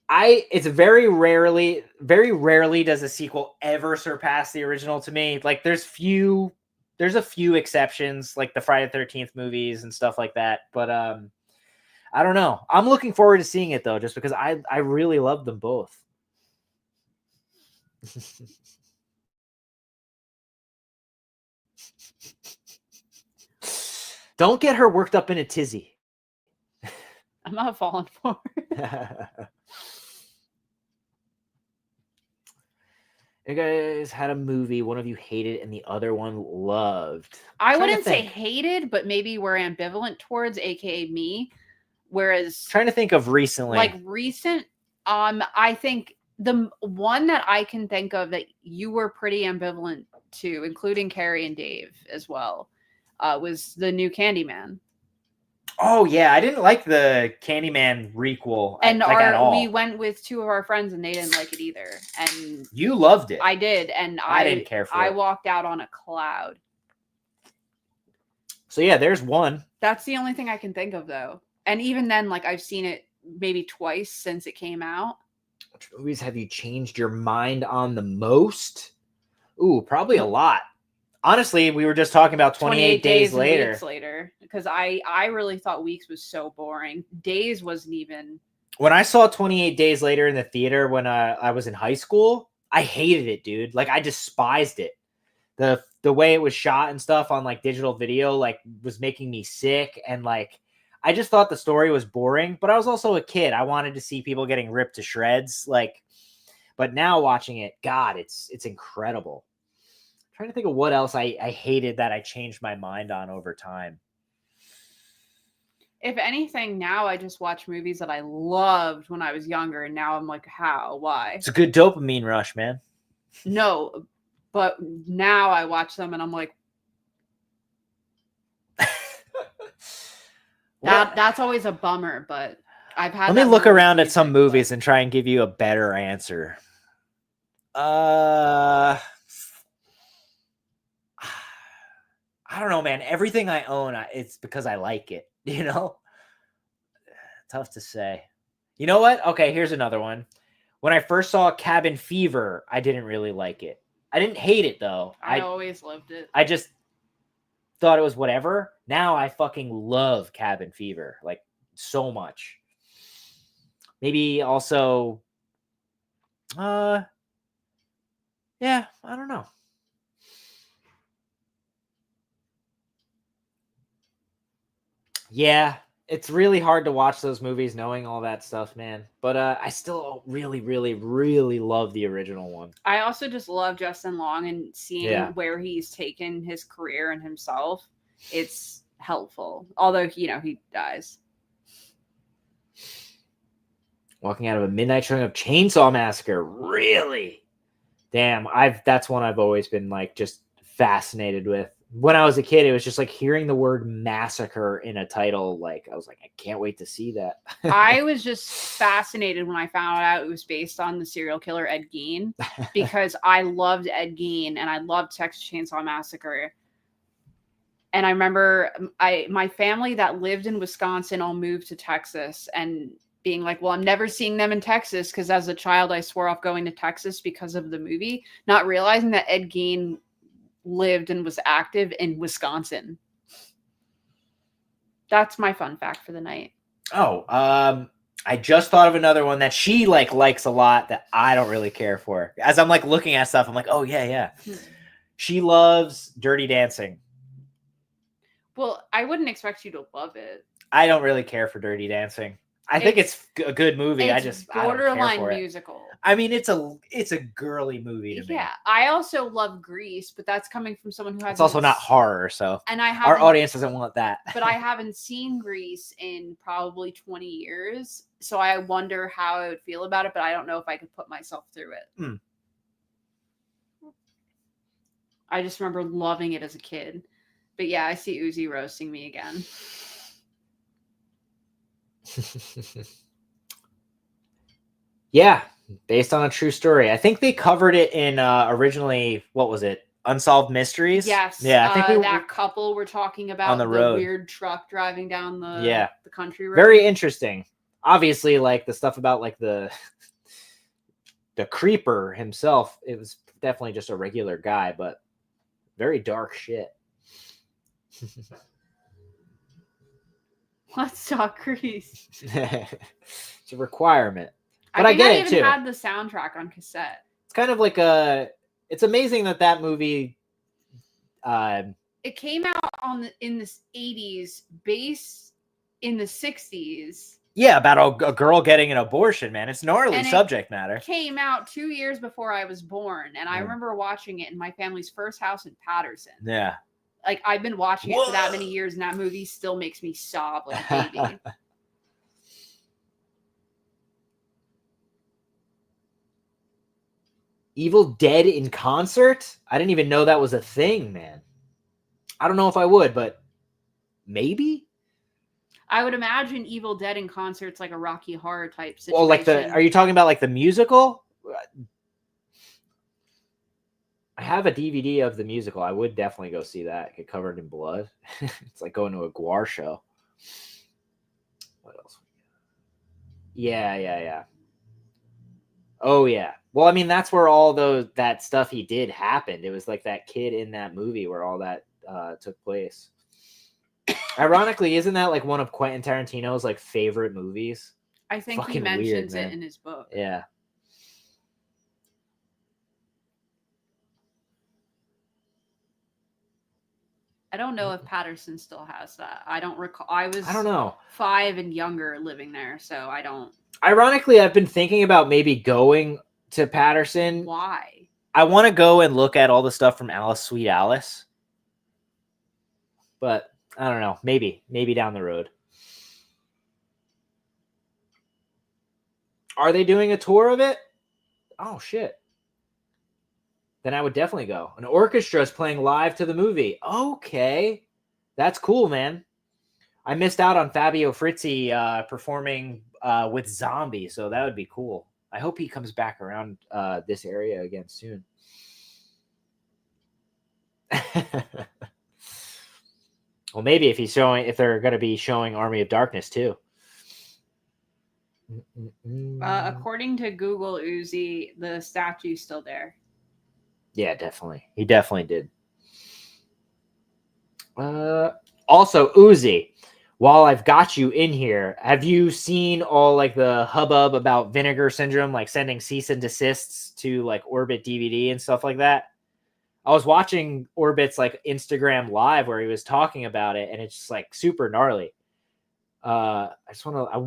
It's very rarely does a sequel ever surpass the original to me. Like there's a few exceptions, like the Friday the 13th movies and stuff like that. But I don't know. I'm looking forward to seeing it though, just because I really love them both. Don't get her worked up in a tizzy. I'm not falling for it. You guys had a movie, one of you hated and the other one loved. I wouldn't say hated, but maybe we're ambivalent towards, aka me. Whereas Trying to think of recently. Like recent, I think the one that I can think of that you were pretty ambivalent to, including Carrie and Dave as well, was the new Candyman. Oh yeah, I didn't like the Candyman requel. And at all. We went with two of our friends and they didn't like it either. And you loved it. I did, and I didn't care for it. I walked out on a cloud. So yeah, there's one. That's the only thing I can think of though. And even then, like I've seen it maybe twice since it came out. Which movies have you changed your mind on the most? Ooh, probably a lot. Honestly, we were just talking about 28 Days Later. Weeks Later, because I really thought Weeks was so boring. Days wasn't even. When I saw 28 Days Later in the theater when I was in high school, I hated it, dude. Like I despised it. The way it was shot and stuff on like digital video like was making me sick, and like I just thought the story was boring. But I was also a kid. I wanted to see people getting ripped to shreds. Like, but now watching it, God, it's incredible. Trying to think of what else I hated that I changed my mind on over time. If anything, now I just watch movies that I loved when I was younger, and now I'm like, how? Why? It's a good dopamine rush, man. No, but now I watch them and I'm like, that's always a bummer. But I've had. Let me look around at some movies and try and give you a better answer. I don't know, man. Everything I own, it's because I like it, you know? Tough to say. You know what? Okay, here's another one. When I first saw Cabin Fever, I didn't really like it. I didn't hate it, though. I always loved it. I just thought it was whatever. Now I fucking love Cabin Fever, like, so much. Maybe also... yeah, I don't know. Yeah, it's really hard to watch those movies knowing all that stuff, man. But I still really, really, really love the original one. I also just love Justin Long, and seeing where he's taken his career and himself. It's helpful. Although, he dies. Walking out of a midnight showing of Chainsaw Massacre. Really? Damn, that's one I've always been like just fascinated with. When I was a kid, it was just like hearing the word massacre in a title. Like, I was like, I can't wait to see that. I was just fascinated when I found out it was based on the serial killer Ed Gein, because I loved Ed Gein and I loved Texas Chainsaw Massacre. And I remember my family that lived in Wisconsin all moved to Texas, and being like, well, I'm never seeing them in Texas, because as a child, I swore off going to Texas because of the movie, not realizing that Ed Gein lived and was active in Wisconsin. That's my fun fact for the night. Oh, I just thought of another one that she likes a lot that I don't really care for. As I'm like looking at stuff, I'm like, oh yeah. She loves Dirty Dancing. Well, I wouldn't expect you to love it. I don't really care for Dirty Dancing. I think it's a good movie. It's borderline musical. I mean, it's a girly movie to me. Yeah, I also love Grease, but that's coming from someone who has. It's also not horror, so and our audience doesn't want that. But I haven't seen Grease in probably 20 years, so I wonder how I would feel about it. But I don't know if I could put myself through it. I just remember loving it as a kid. But yeah, I see Uzi roasting me again. Yeah, based on a true story. I think they covered it in originally, what was it? Unsolved Mysteries? Yes. Yeah, I think that couple were talking about on the road. Weird truck driving down the country road. Very interesting. Obviously, like the stuff about like the creeper himself, it was definitely just a regular guy, but very dark shit. Let's talk Grease. It's a requirement. But I get it too. I even had the soundtrack on cassette. It's kind of like it's amazing that movie it came out in the 80s, based in the 60s. Yeah, about a girl getting an abortion, man. It's gnarly subject matter. Came out 2 years before I was born, and I remember watching it in my family's first house in Patterson. Yeah. Like, I've been watching it for that many years, and that movie still makes me sob like a baby. Evil Dead in concert? I didn't even know that was a thing, man. I don't know if I would, but maybe? I would imagine Evil Dead in concerts like a Rocky Horror type situation. Well, like are you talking about like the musical? I have a DVD of the musical. I would definitely go see that. Get covered in blood. It's like going to a Guar show. What else? Yeah. Oh yeah. Well, I mean, that's where all that stuff he did happened. It was like that kid in that movie where all that took place. Ironically, isn't that like one of Quentin Tarantino's like favorite movies? I think he mentions it in his book. Yeah. I don't know if Patterson still has that. I don't recall. I don't know. 5 and younger living there, so I don't. Ironically, I've been thinking about maybe going to Patterson. Why? I want to go and look at all the stuff from Alice Sweet Alice. But I don't know. Maybe down the road. Are they doing a tour of it? Oh, shit. Then I would definitely go. An orchestra is playing live to the movie. Okay. That's cool, man. I missed out on Fabio Frizzi performing with Zombie, so that would be cool. I hope he comes back around this area again soon. Well, maybe if they're going to be showing Army of Darkness too. According to Google, Uzi, the statue's still there. Yeah, definitely. He definitely did. Also, Uzi, while I've got you in here, have you seen all like the hubbub about Vinegar Syndrome, like sending cease and desists to like Orbit DVD and stuff like that? I was watching Orbit's like Instagram live where he was talking about it, and it's just like super gnarly. I'm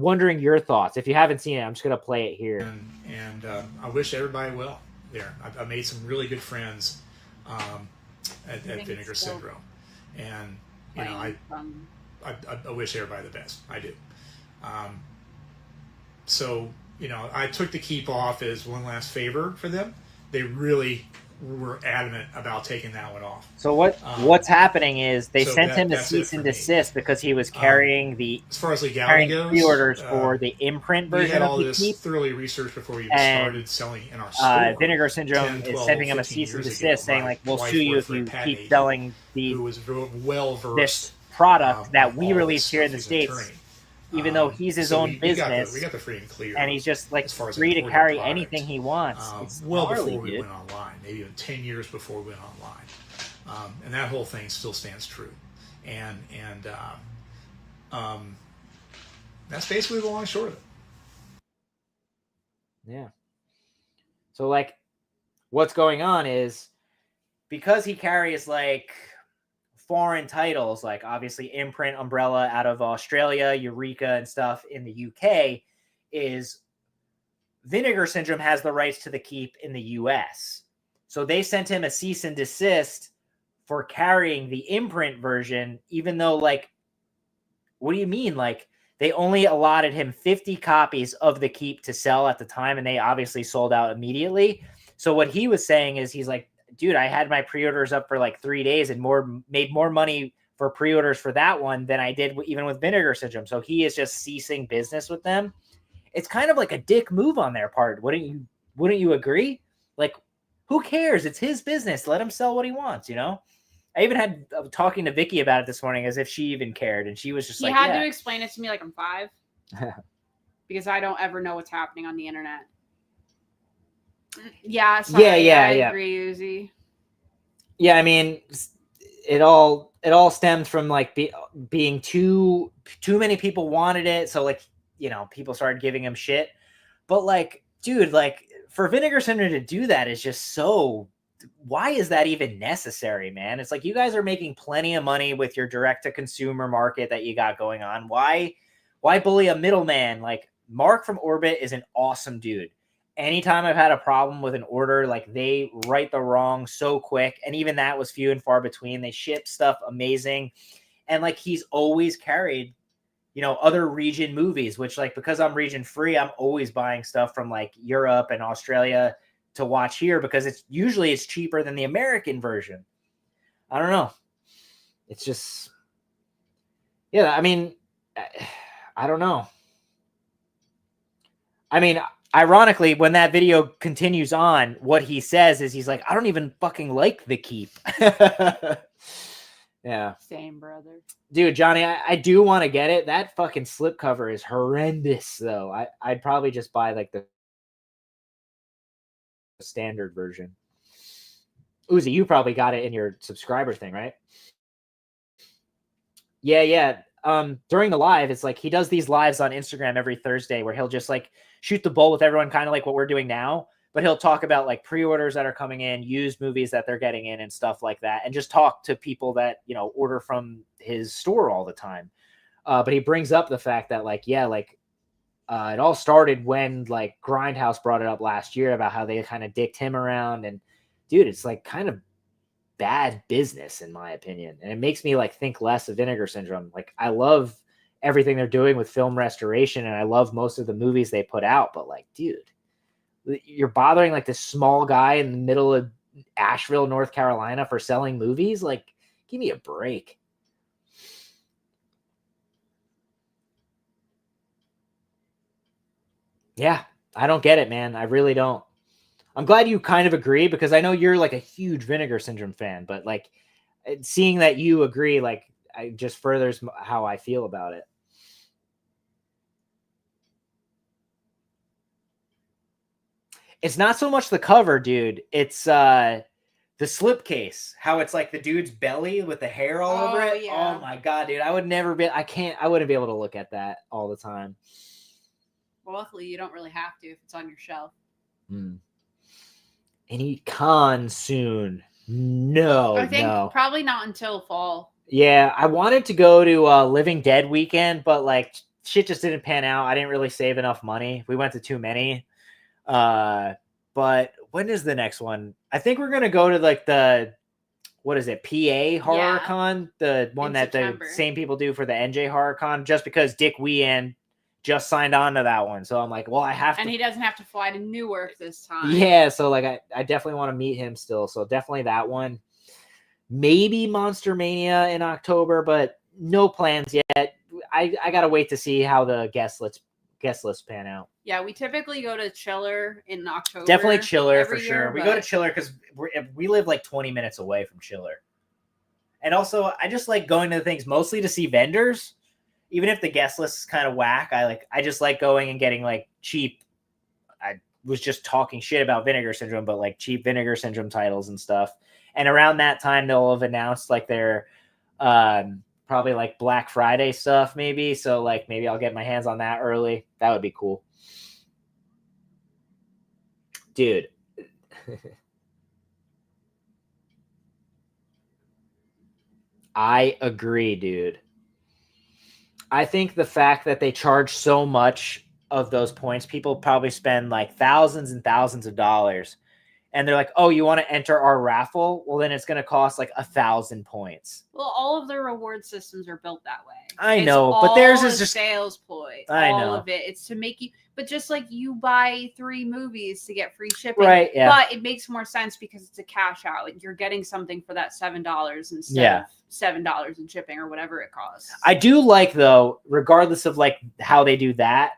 wondering your thoughts. If you haven't seen it, I'm just gonna play it here. And I wish everybody well there. I made some really good friends at Vinegar Syndrome, and you know I wish everybody the best. I do. So you know, I took the keep off as one last favor for them. They really were adamant about taking that one off. So what's happening is they sent him a cease and desist because he was carrying as far as legality goes, pre-orders for the imprint version. We had all of the this Keep, thoroughly researched before we even started selling in our store. Vinegar Syndrome is sending him a cease and desist, saying like, "We'll sue you if you keep selling this product that we released here in the States." Even though he's his own business, we got the free and clear, and he's just like free to carry anything he wants. It's well gnarly, before we dude. went online, maybe even 10 years before we went online, and that whole thing still stands true. And that's basically the long and short of it. Yeah. So like, what's going on is because he carries like foreign titles, like obviously Imprint, Umbrella out of Australia, Eureka and stuff in the UK, is Vinegar Syndrome has the rights to the Keep in the US. So they sent him a cease and desist for carrying the Imprint version, even though like, what do you mean? Like they only allotted him 50 copies of the Keep to sell at the time, and they obviously sold out immediately. So what he was saying is he's like, dude, I had my pre-orders up for like 3 days and made more money for pre-orders for that one than I did even with Vinegar Syndrome. So he is just ceasing business with them. It's kind of like a dick move on their part. Wouldn't you agree? Like, who cares? It's his business. Let him sell what he wants, you know? I even had talking to Vicky about it this morning as if she even cared. And she was just like, he had to explain it to me like I'm 5 because I don't ever know what's happening on the internet. Yeah, sorry, I agree, Uzi. Yeah, I mean, it all stemmed from like being too many people wanted it, so like, you know, people started giving him shit. But like, dude, like for Vinegar Syndrome to do that is just so why is that even necessary, man? It's like you guys are making plenty of money with your direct to consumer market that you got going on. Why bully a middleman? Like Mark from Orbit is an awesome dude. Anytime I've had a problem with an order, like they right the wrong so quick. And even that was few and far between. They ship stuff amazing. And like he's always carried, you know, other region movies, which like because I'm region free, I'm always buying stuff from like Europe and Australia to watch here because it's usually cheaper than the American version. I don't know. It's just, yeah, I mean, I don't know. I mean, ironically, when that video continues on, what he says is he's like, I don't even fucking like The Keep. Yeah. Same, brother. Dude, Johnny, I do want to get it. That fucking slipcover is horrendous, though. I'd probably just buy like the standard version. Uzi, you probably got it in your subscriber thing, right? Yeah. During the live, it's like he does these lives on Instagram every Thursday where he'll just like shoot the bull with everyone, kind of like what we're doing now. But he'll talk about like pre-orders that are coming in, used movies that they're getting in and stuff like that. And just talk to people that, you know, order from his store all the time. But he brings up the fact that like, yeah, like it all started when like Grindhouse brought it up last year about how they kind of dicked him around. And dude, it's like kind of bad business in my opinion. And it makes me like think less of Vinegar Syndrome. Like I love everything they're doing with film restoration. And I love most of the movies they put out, but like, dude, you're bothering like this small guy in the middle of Asheville, North Carolina for selling movies. Like, give me a break. Yeah, I don't get it, man. I really don't. I'm glad you kind of agree because I know you're like a huge Vinegar Syndrome fan, but like seeing that you agree, like I just furthers how I feel about it. It's not so much the cover, dude. It's the slipcase. How it's like the dude's belly with the hair all over it. Yeah. Oh my god, dude. I wouldn't be able to look at that all the time. Well, luckily you don't really have to if it's on your shelf. Any con soon? No. I think probably not until fall. Yeah, I wanted to go to Living Dead weekend, but like shit just didn't pan out. I didn't really save enough money. We went to too many. But when is the next one? I think we're gonna go to like the what is it, PA Horror Con, the one that September. The same people do for the NJ Horror Con, just because Dick Wieand just signed on to that one. So I'm like, well, I have to. And he doesn't have to fly to Newark this time. Yeah, so like I definitely want to meet him still. So definitely that one. Maybe Monster Mania in October, but no plans yet. I gotta wait to see how the guest lists pan out. Yeah, we typically go to Chiller in October. Definitely Chiller for sure. Year, we go to Chiller because we live like 20 minutes away from Chiller. And also, I just like going to the things mostly to see vendors. Even if the guest list is kind of whack, I just like going and getting like cheap. I was just talking shit about Vinegar Syndrome, but like cheap Vinegar Syndrome titles and stuff. And around that time, they'll have announced like their probably like Black Friday stuff maybe. So like maybe I'll get my hands on that early. That would be cool. Dude. I agree, dude. I think the fact that they charge so much of those points, people probably spend like thousands and thousands of dollars. And they're like, oh, you want to enter our raffle? Well, then it's going to cost like 1,000 points. Well, all of their reward systems are built that way. I know, but theirs is just sales ploy. I know. All of it. It's to make you, but just like you buy 3 movies to get free shipping. Right, yeah. But it makes more sense because it's a cash out. You're getting something for that $7 instead of $7 in shipping or whatever it costs. I do like, though, regardless of like how they do that,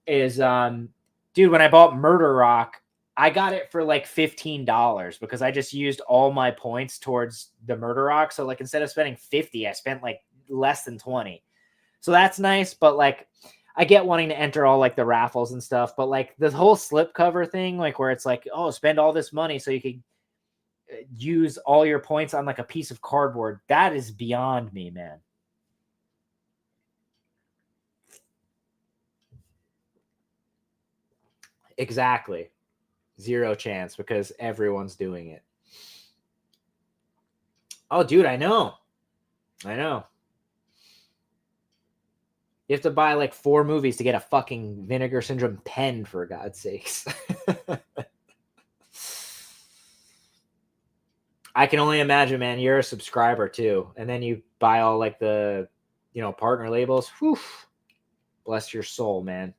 is dude, when I bought Murder Rock, I got it for like $15 because I just used all my points towards the Murder Rock. So like instead of spending 50, I spent like less than 20. So that's nice. But like I get wanting to enter all like the raffles and stuff. But like the whole slipcover thing, like where it's like, oh, spend all this money so you could use all your points on like a piece of cardboard. That is beyond me, man. Exactly. 0 chance because everyone's doing it. Oh, dude, I know. I know. You have to buy like 4 movies to get a fucking Vinegar Syndrome pen, for God's sakes. I can only imagine, man. You're a subscriber too, and then you buy all like the, partner labels. Whew. Bless your soul, man.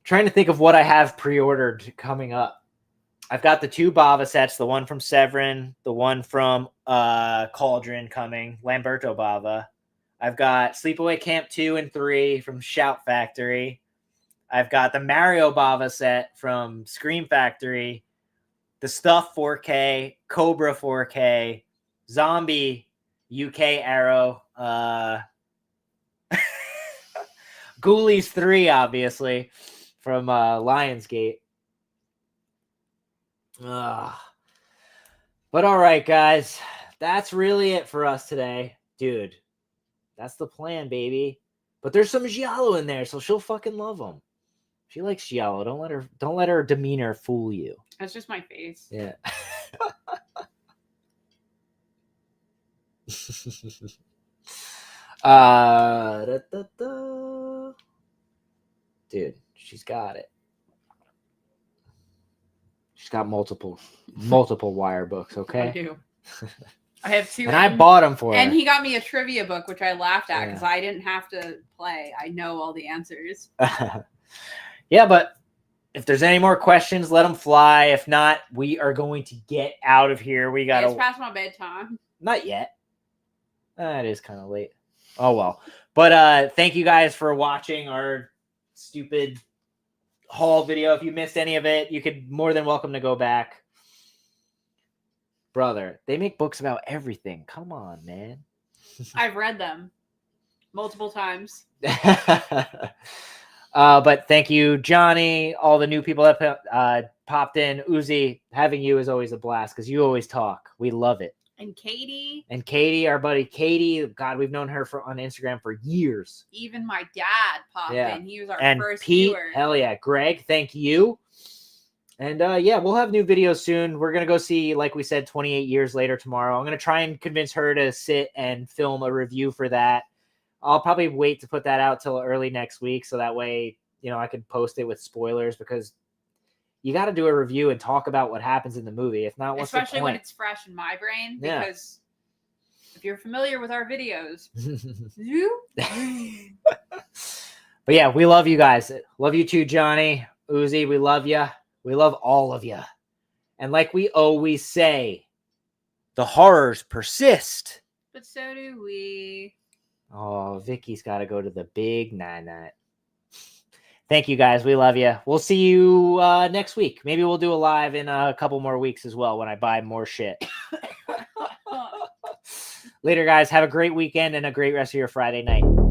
Trying to think of what I have pre-ordered coming up. I've got the 2 Bava sets, the one from Severin, the one from Cauldron coming, Lamberto Bava. I've got Sleepaway Camp 2 and 3 from Shout Factory. I've got the Mario Bava set from Scream Factory, the Stuff 4K, Cobra 4K, Zombie UK Arrow, Ghoulies 3, obviously, from Lionsgate. But all right, guys, that's really it for us today, dude. That's the plan, baby. But there's some giallo in there, so she'll fucking love them. She likes giallo. Don't let her demeanor fool you. That's just my face. Yeah. Dude, she's got it. She's got multiple wire books, okay? I do. I have 2. And I bought them for her. And he got me a trivia book, which I laughed at because Yeah. I didn't have to play. I know all the answers. Yeah, but if there's any more questions, let them fly. If not, we are going to get out of here. We got It's to... past my bedtime. Not yet. It is kind of late. Oh, well. But thank you guys for watching our stupid haul video. If you missed any of it, you could more than welcome to go back. Brother, they make books about everything. Come on, man. I've read them multiple times. But thank you, Johnny, all the new people that popped in. Uzi, having you is always a blast because you always talk. We love it. And Katie. And Katie, our buddy Katie, God, we've known her on Instagram for years. Even my dad popped in. He was our and first Pete, viewer. hell yeah. Greg, thank you. And yeah, we'll have new videos soon. We're going to go see, like we said, 28 Years Later tomorrow. I'm going to try and convince her to sit and film a review for that. I'll probably wait to put that out till early next week. So that way, I can post it with spoilers because you got to do a review and talk about what happens in the movie. If not, what's Especially the when point? it's fresh in my brain. Yeah. Because if you're familiar with our videos, But yeah, we love you guys. Love you too, Johnny. Uzi, we love you. We love all of you. And like we always say, the horrors persist. but so do we. Oh, Vicky's got to go to the big night. Thank you, guys. We love you. We'll see you next week. Maybe we'll do a live in a couple more weeks as well when I buy more shit. Later, guys. Have a great weekend and a great rest of your Friday night.